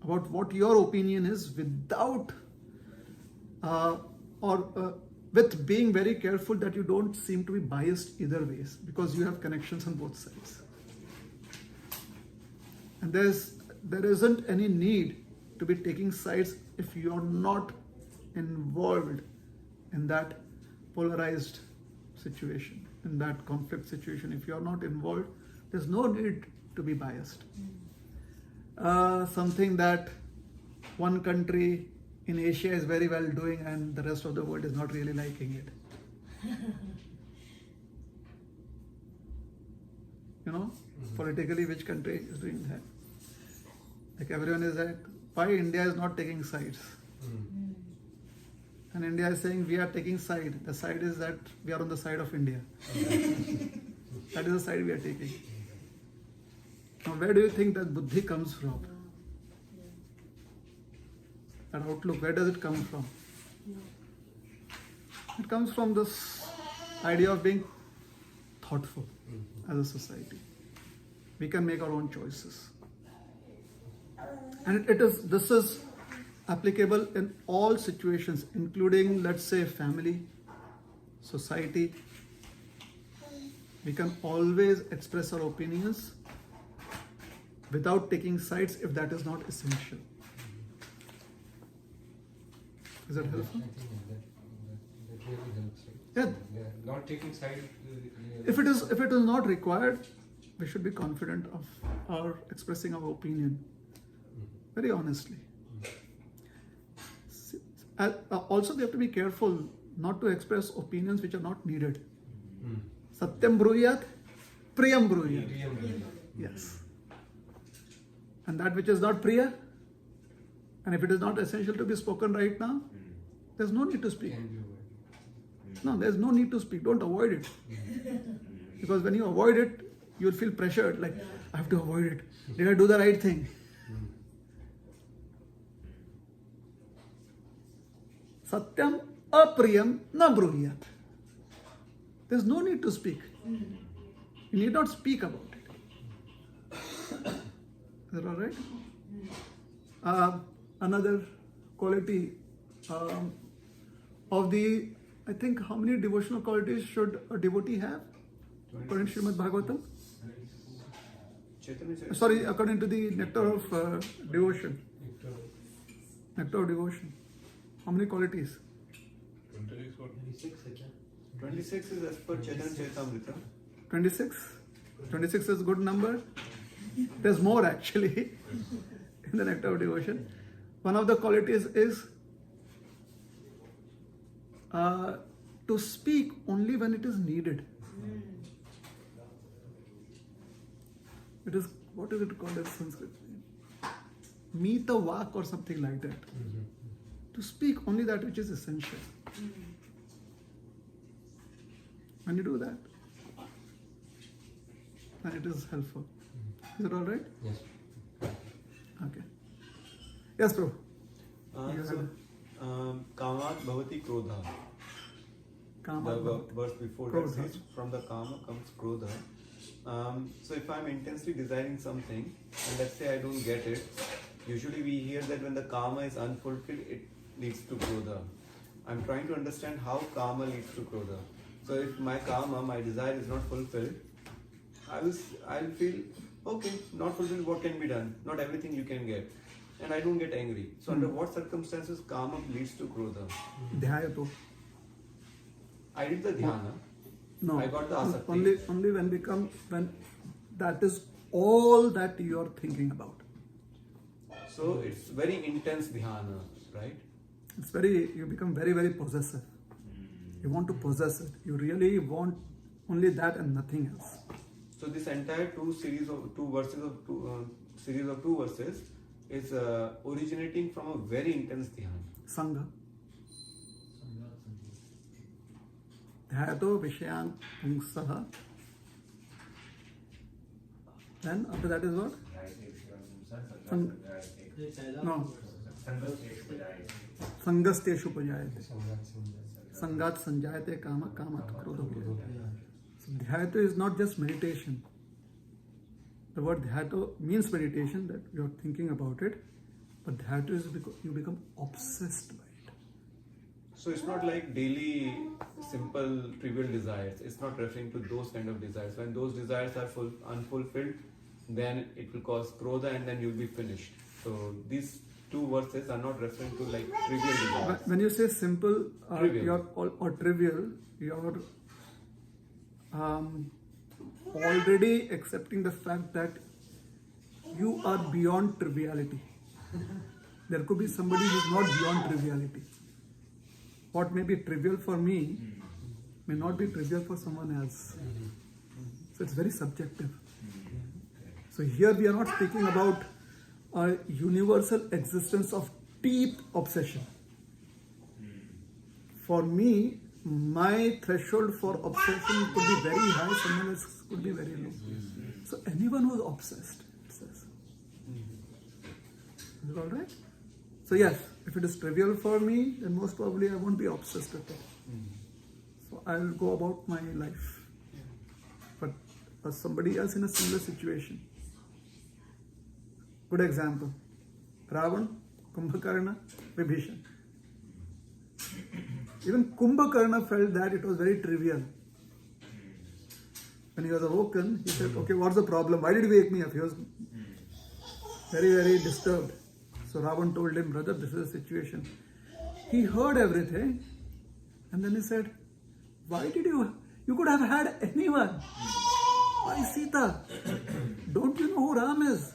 about what your opinion is without with being very careful that you don't seem to be biased either ways, because you have connections on both sides. And there isn't any need to be taking sides if you're not involved in that polarized situation, in that conflict situation. If you're not involved, there's no need to be biased. Something that one country in Asia is very well doing and the rest of the world is not really liking it. Politically, which country is doing that? Like everyone is like, why India is not taking sides? And India is saying we are taking side. The side is that we are on the side of India. That is the side we are taking. Now, where do you think that buddhi comes from? That outlook, where does it come from? It comes from this idea of being thoughtful as a society. We can make our own choices. And this is applicable in all situations, including, let's say, family, society. We can always express our opinions without taking sides if that is not essential. Is that helpful? I think that really helps. Yeah. Not taking side. If it is not required, we should be confident of our expressing our opinion very honestly. Also, we have to be careful not to express opinions which are not needed. Satyam bruyat, priyam bruyat. Yes. And that which is not priya, and if it is not essential to be spoken right now, there's no need to speak. No, there's no need to speak. Don't avoid it. Because when you avoid it, you'll feel pressured, like, I have to avoid it. Did I do the right thing? Satyam apriyam na bruyat. There's no need to speak. You need not speak about it. Is that all right? Another quality of the, I think, how many devotional qualities should a devotee have? According to Srimad Bhagavatam? Sorry, according to the nectar of devotion. Nectar of devotion. How many qualities? 26 is as per Chaitanya Charitamrita. 26? 26 is a good number. There's more actually in the nectar of devotion. One of the qualities is to speak only when it is needed. It is, what is it called in Sanskrit? Meeta vak or something like that. To speak only that which is essential. When you do that, then it is helpful. Is it all right? Yes. Okay. Yes, Prabhu. You So, have kamat bhavati krodha. Kama. The verse before Krodha. that says, from the kama comes krodha. So if I'm intensely desiring something, and let's say I don't get it, usually we hear that when the kama is unfulfilled, it leads to krodha. I'm trying to understand how kama leads to krodha. So if my kama, my desire is not fulfilled, I'll feel, okay, not fulfilled, what can be done? Not everything you can get. And I don't get angry. So under what circumstances kama leads to krodha? Dhyayato. I did the dhyana. No. I got the asakti. Only when that is all that you are thinking about. So it's very intense dhyana, right? You become very, very possessive. You want to possess it. You really want only that and nothing else. So this entire series of two verses is originating from a very intense dhyana. Sangha. Dhyato Vishyan Pungsaha. Then after that is what? No. Sangasteshu Pajayate. Sangat Sanjayate Kama Kamat Krodha. So Dhyato is not just meditation. The word Dhyato means meditation, that you are thinking about it. But Dhyato is because you become obsessed by it. So it's not like daily simple trivial desires. It's not referring to those kind of desires. When those desires are unfulfilled, then it will cause krodha and then you'll be finished. So these two verses are not referring to like trivial desires. When you say simple Trivial. or trivial, you're already accepting the fact that you are beyond triviality. There could be somebody who's not beyond triviality. What may be trivial for me may not be trivial for someone else. So it's very subjective. So here we are not speaking about a universal existence of deep obsession. For me, my threshold for obsession could be very high, someone else could be very low. So anyone who's obsessed, it says. Is it all right? So yes, if it is trivial for me, then most probably I won't be obsessed with it. So I'll go about my life. But for somebody else in a similar situation. Good example. Ravan, Kumbhakarna, Vibhishan. Even Kumbhakarna felt that it was very trivial. When he was awoken, he said, okay, what's the problem? Why did you wake me up? He was very, very disturbed. So Ravan told him, brother, this is the situation. He heard everything and then he said, why did you could have had anyone. Why Sita? Don't you know who Ram is?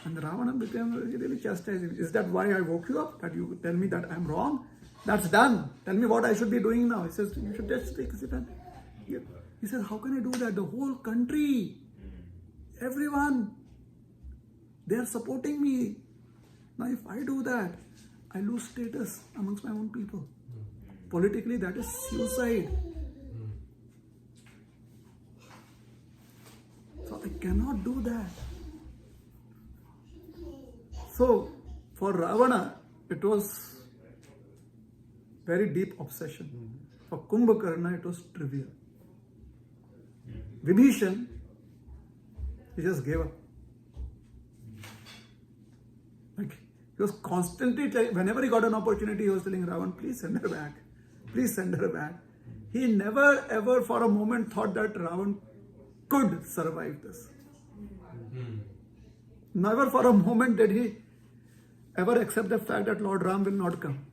And Ravana became really chastising. Is that why I woke you up? That you tell me that I'm wrong? That's done. Tell me what I should be doing now. He says, you should just take a sit and... He says, how can I do that? The whole country, everyone, they are supporting me. Now if I do that, I lose status amongst my own people. Politically, that is suicide. So I cannot do that. So for Ravana, it was very deep obsession. For Kumbhakarna, it was trivial. Vibhishan, he just gave up. Like, he was constantly, whenever he got an opportunity, he was telling Ravan, please send her back. Please send her back. He never ever for a moment thought that Ravan could survive this. Never for a moment did he ever accept the fact that Lord Ram will not come.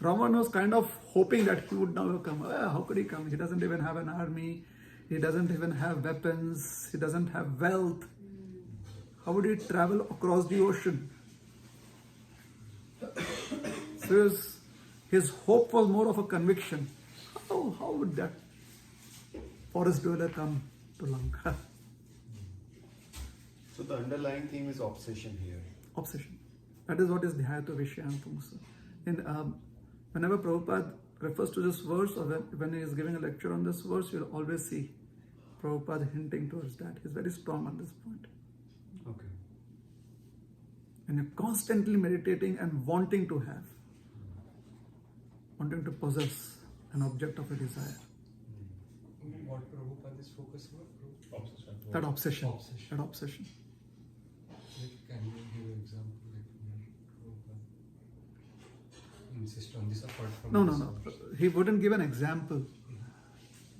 Ravan was kind of hoping that he would never come. How could he come? He doesn't even have an army. He doesn't even have weapons. He doesn't have wealth. How would he travel across the ocean? So his hope was more of a conviction. How would that forest dweller come to Lanka? So the underlying theme is obsession here. Obsession. That is what is Dhyato Vishyan Pungsa. And whenever Prabhupada refers to this verse, or when he is giving a lecture on this verse, you'll always see Prabhupada hinting towards that. He's very strong on this point. Okay. And you're constantly meditating and wanting to have, wanting to possess an object of a desire. What Prabhupada is focusing on? Obsession. That obsession. Obsession. That obsession. Like, can you give an example? Like, where Prabhupada insist on this apart from No. this? He wouldn't give an example.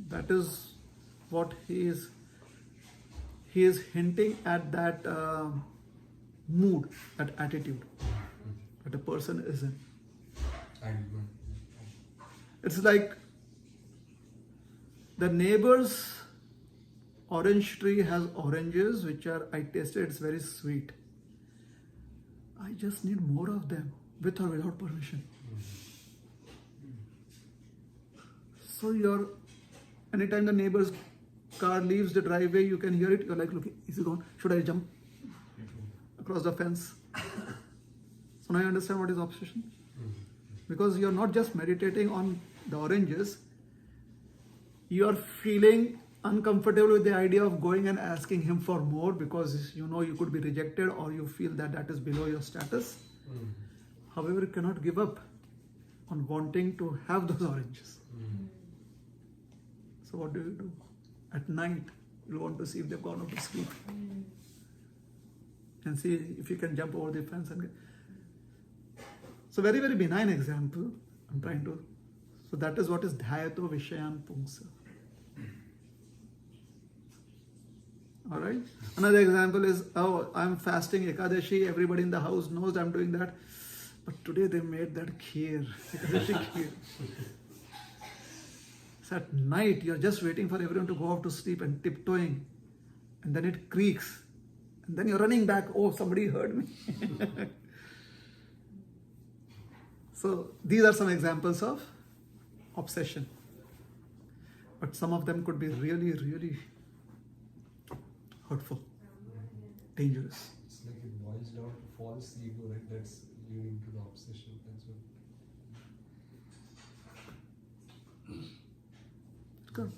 That is what he is hinting at, that mood, that attitude that a person is in. I did not. It's like the neighbor's orange tree has oranges which are, I tasted, it's very sweet. I just need more of them, with or without permission. So anytime the neighbor's car leaves the driveway, you can hear it, you're like, look, is he gone? Should I jump across the fence? So now you understand what is obsession? Because you're not just meditating on the oranges, you're feeling uncomfortable with the idea of going and asking him for more, because you know you could be rejected, or you feel that is below your status. However, you cannot give up on wanting to have those oranges. So what do? At night, you'll want to see if they've gone off to sleep. And see if you can jump over the fence and get. So very, very benign example. I'm trying to. So that is what is dhyato vishayan pungsa. Alright? Another example is, I'm fasting Ekadashi, everybody in the house knows I'm doing that. But today they made that kheer, Ekadashi kheer. So at night, you're just waiting for everyone to go off to sleep and tiptoeing. And then it creaks. And then you're running back, oh, somebody heard me. So these are some examples of obsession. But some of them could be really, really hurtful, dangerous. It's like it boils down to false ego, right? That's leading to the obsession. That's what. Good.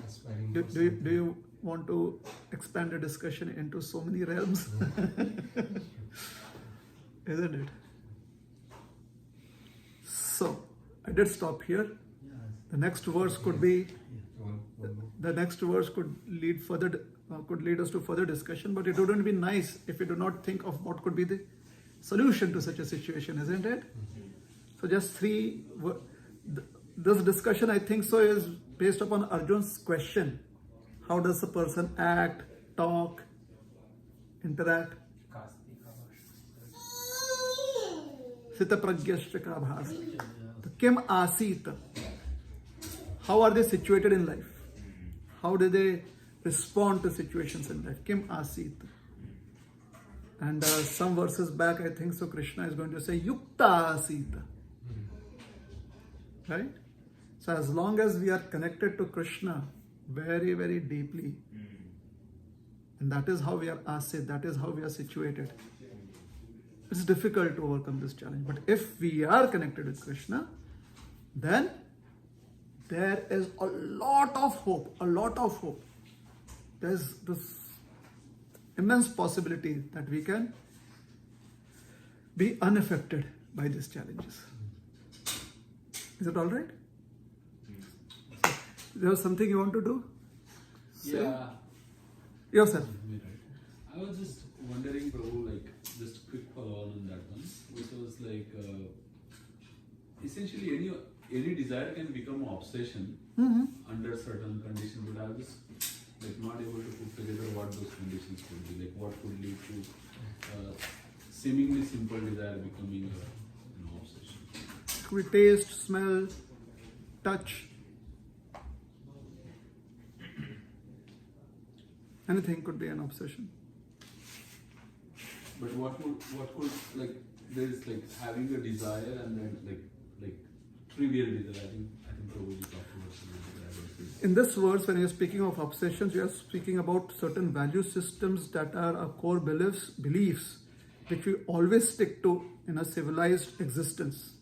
Aspiring Do for you something. want to expand the discussion into so many realms? Isn't it? So, I did stop here. The next verse could be, One more. the next verse could lead us to further discussion, but it wouldn't be nice if we do not think of what could be the solution to such a situation, isn't it? So just this discussion, I think so, is based upon Arjun's question. How does a person act, talk, interact? Sita pragyashtrika bhasa. Kim asit. How are they situated in life? How do they respond to situations in life? Kim asit. And some verses back, I think so, Krishna is going to say yukta asita. Right? So as long as we are connected to Krishna very, very deeply, and that is how we are asit, that is how we are situated. It's difficult to overcome this challenge. But if we are connected with Krishna, then there is a lot of hope, There's this immense possibility that we can be unaffected by these challenges. Is it all right? There was something you want to do? Say? Yeah. Yourself. I was just wondering, Prabhu, like, just quick follow on that one, which was like, essentially any desire can become an obsession under certain conditions, but I was just like not able to put together what those conditions could be, like what could lead to seemingly simple desire becoming an obsession. Could be taste, smell, touch. Anything could be an obsession. But what could like there is like having a desire and then like trivial desire. I think probably talked about trivial desire. In this verse, when you're speaking of obsessions, you are speaking about certain value systems that are our core beliefs which we always stick to in a civilized existence.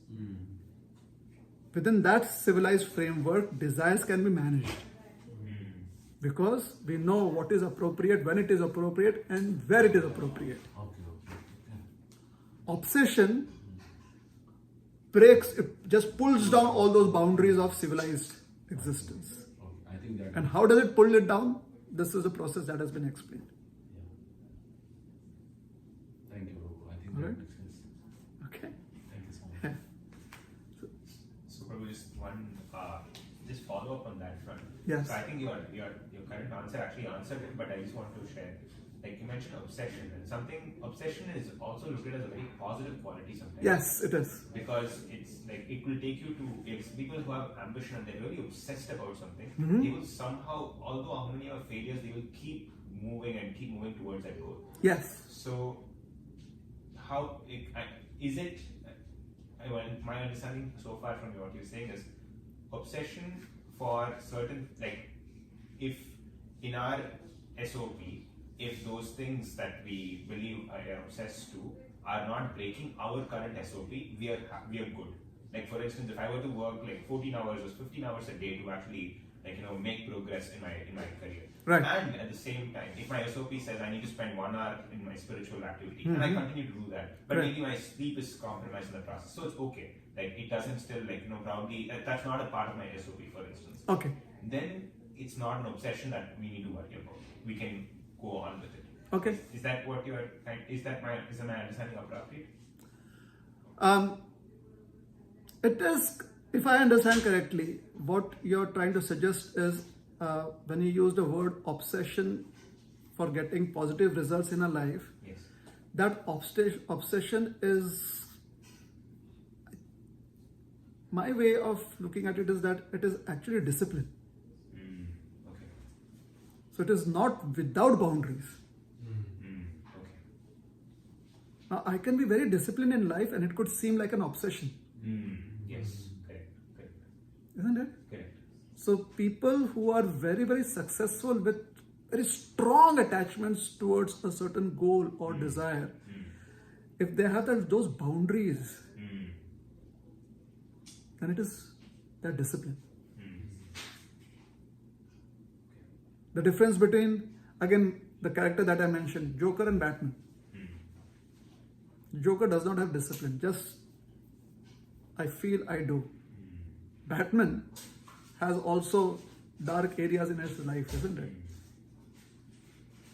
within that civilized framework, desires can be managed. Because we know what is appropriate, when it is appropriate, and where it is appropriate. Okay. Obsession breaks, it just pulls down all those boundaries of civilized existence. Okay. I think that. And how does it pull it down? This is a process that has been explained. Yeah. Thank you, Prabhu. I think Alright. that makes sense. Okay? Thank you so much. So probably just one, just follow up on that front. Yes. So I think your current answer actually answered it, but I just want to share. Like you mentioned obsession, and obsession is also looked at as a very positive quality sometimes. Yes, it is. Because it's like it will take you to, if people who have ambition and they're really obsessed about something, Mm-hmm. they will somehow, although how many are failures, they will keep moving towards that goal. Yes. So, how is it? My understanding so far from what you're saying is obsession for certain, like if in our SOP, if those things that we believe are obsessed to are not breaking our current SOP, we are good. Like for instance, if I were to work like 14 hours or 15 hours a day to actually make progress in my career, Right. and at the same time, if my SOP says I need to spend 1 hour in my spiritual activity, and I continue to do that, but Right. maybe my sleep is compromised in the process, so it's okay. Like it doesn't still probably that's not a part of my SOP, for instance. Okay. Then it's not an obsession that we need to worry about. We can go on with it. Okay. Is that what you are? Is my understanding appropriate? It is, if I understand correctly, what you're trying to suggest is when you use the word obsession for getting positive results in a life, Yes. that obsession is, my way of looking at it is that it is actually discipline. Okay. So it is not without boundaries. Okay. Now, I can be very disciplined in life and it could seem like an obsession, Yes. Correct. isn't it? Correct. So people who are very, very successful with very strong attachments towards a certain goal or desire, if they have those boundaries, then it is that discipline. The difference between, again, the character that I mentioned, Joker and Batman. Joker does not have discipline, just I feel I do. Batman has also dark areas in his life, isn't it?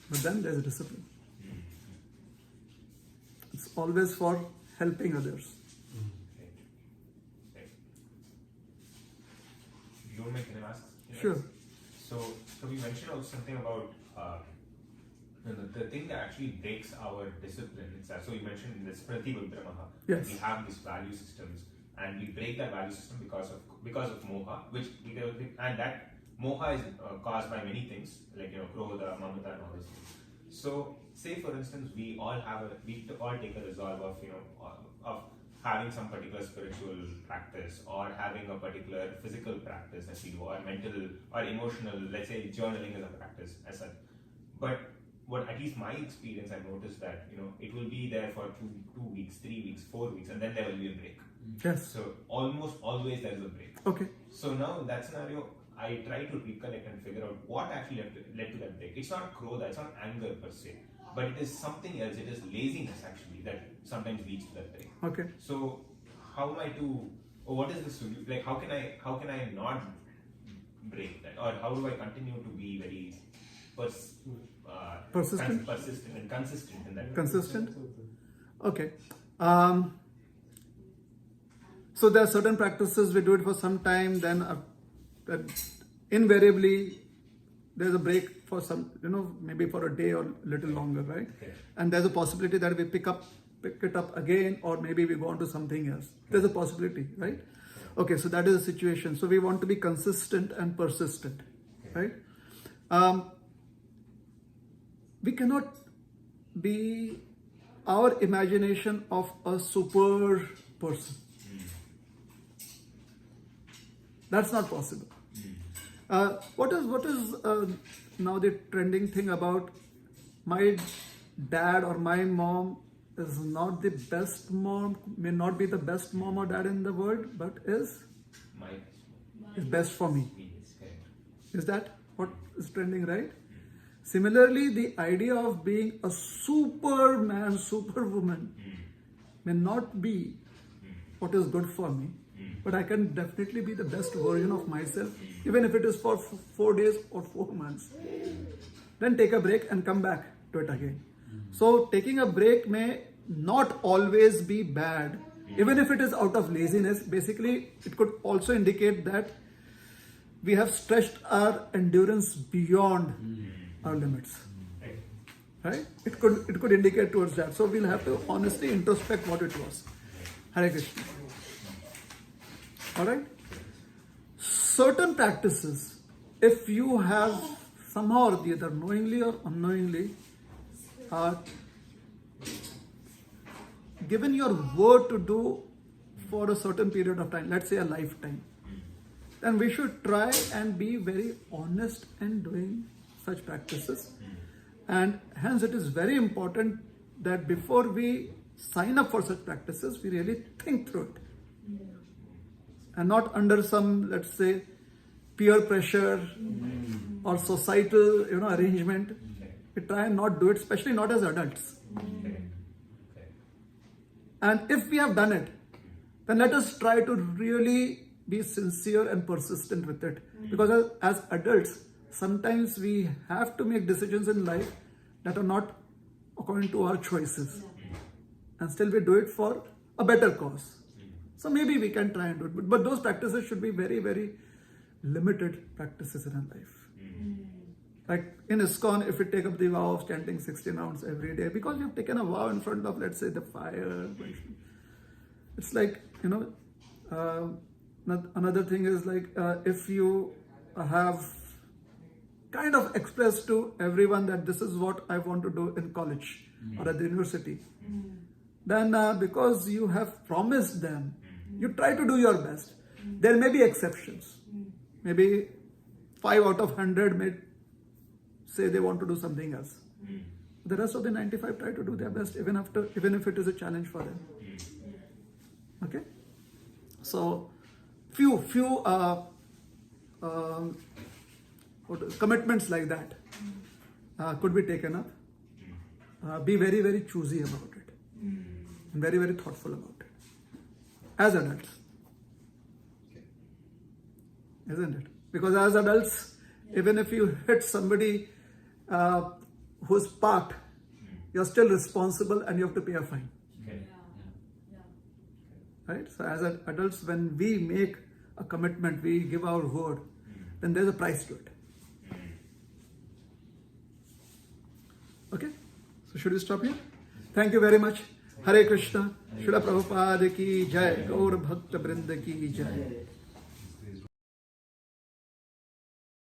But then there's a discipline. It's always for helping others. Right. You want me to ask? Sure. So we mentioned also something about the thing that actually breaks our discipline. So you mentioned this Prati Vibramaha. Yes. We have these value systems, and we break that value system because of moha, and that moha is caused by many things like krodha, mamata, and all these things. So say for instance we all take a resolve of having some particular spiritual practice or having a particular physical practice that we do, or mental or emotional, let's say journaling is a practice as such. But what at least my experience, I've noticed that it will be there for 2 weeks, 3 weeks, 4 weeks, and then there will be a break. Yes. So almost always there is a break. Okay. So now in that scenario, I try to recollect and figure out what actually led to that break. It's not krodha, it's not anger per se, but it is something else. It is laziness actually that sometimes leads to that break. Okay. So how am I to, or what is the solution? Like how can I not break that, or how do I continue to be very persistent and consistent in that? Consistent? Okay. So there are certain practices we do it for some time, then invariably there's a break for some, maybe for a day or a little longer, right? Okay. And there's a possibility that we pick it up again, or maybe we go on to something else. There's a possibility, right? Okay, so that is the situation. So we want to be consistent and persistent, right? We cannot be our imagination of a super person. That's not possible. What is now the trending thing about my dad or my mom is not the best mom, may not be the best mom or dad in the world, but is is best for me. Yes, correct. Is that what is trending, right? Similarly, the idea of being a superman, superwoman may not be what is good for me, but I can definitely be the best version of myself, even if it is for 4 days or 4 months. Then take a break and come back to it again. So taking a break may not always be bad, even if it is out of laziness. Basically, it could also indicate that we have stretched our endurance beyond our limits. Right? It could indicate towards that. So we'll have to honestly introspect what it was. Hare Krishna. Alright? Certain practices, if you have somehow or the other, knowingly or unknowingly, given your word to do for a certain period of time, let's say a lifetime, then we should try and be very honest in doing such practices. And hence it is very important that before we sign up for such practices, we really think through it. And not under some, let's say, peer pressure or societal, arrangement. We try and not do it, especially not as adults. And if we have done it, then let us try to really be sincere and persistent with it. Because as adults, sometimes we have to make decisions in life that are not according to our choices. And still we do it for a better cause. So maybe we can try and do it. But those practices should be very, very limited practices in our life. Like in ISKCON, if we take up the vow of chanting 16 rounds every day, because we have taken a vow in front of, let's say, the fire. It's like, another thing is like, if you have kind of expressed to everyone that this is what I want to do in college or at the university, then because you have promised them, you try to do your best. There may be exceptions. Maybe 5 out of 100 may say they want to do something else. The rest of the 95 try to do their best, even if it is a challenge for them. Okay? So, few commitments like that could be taken up. Be very, very choosy about it. And very, very thoughtful about it. As adults. Isn't it? Because as adults, even if you hit somebody who's parked, you're still responsible and you have to pay a fine. Right? So as adults, when we make a commitment, we give our word, then there's a price to it. Okay? So should we stop here? Thank you very much. Hare Krishna. Srila Prabhupada ki jai. Gaur Bhakta Vrinda ki jai.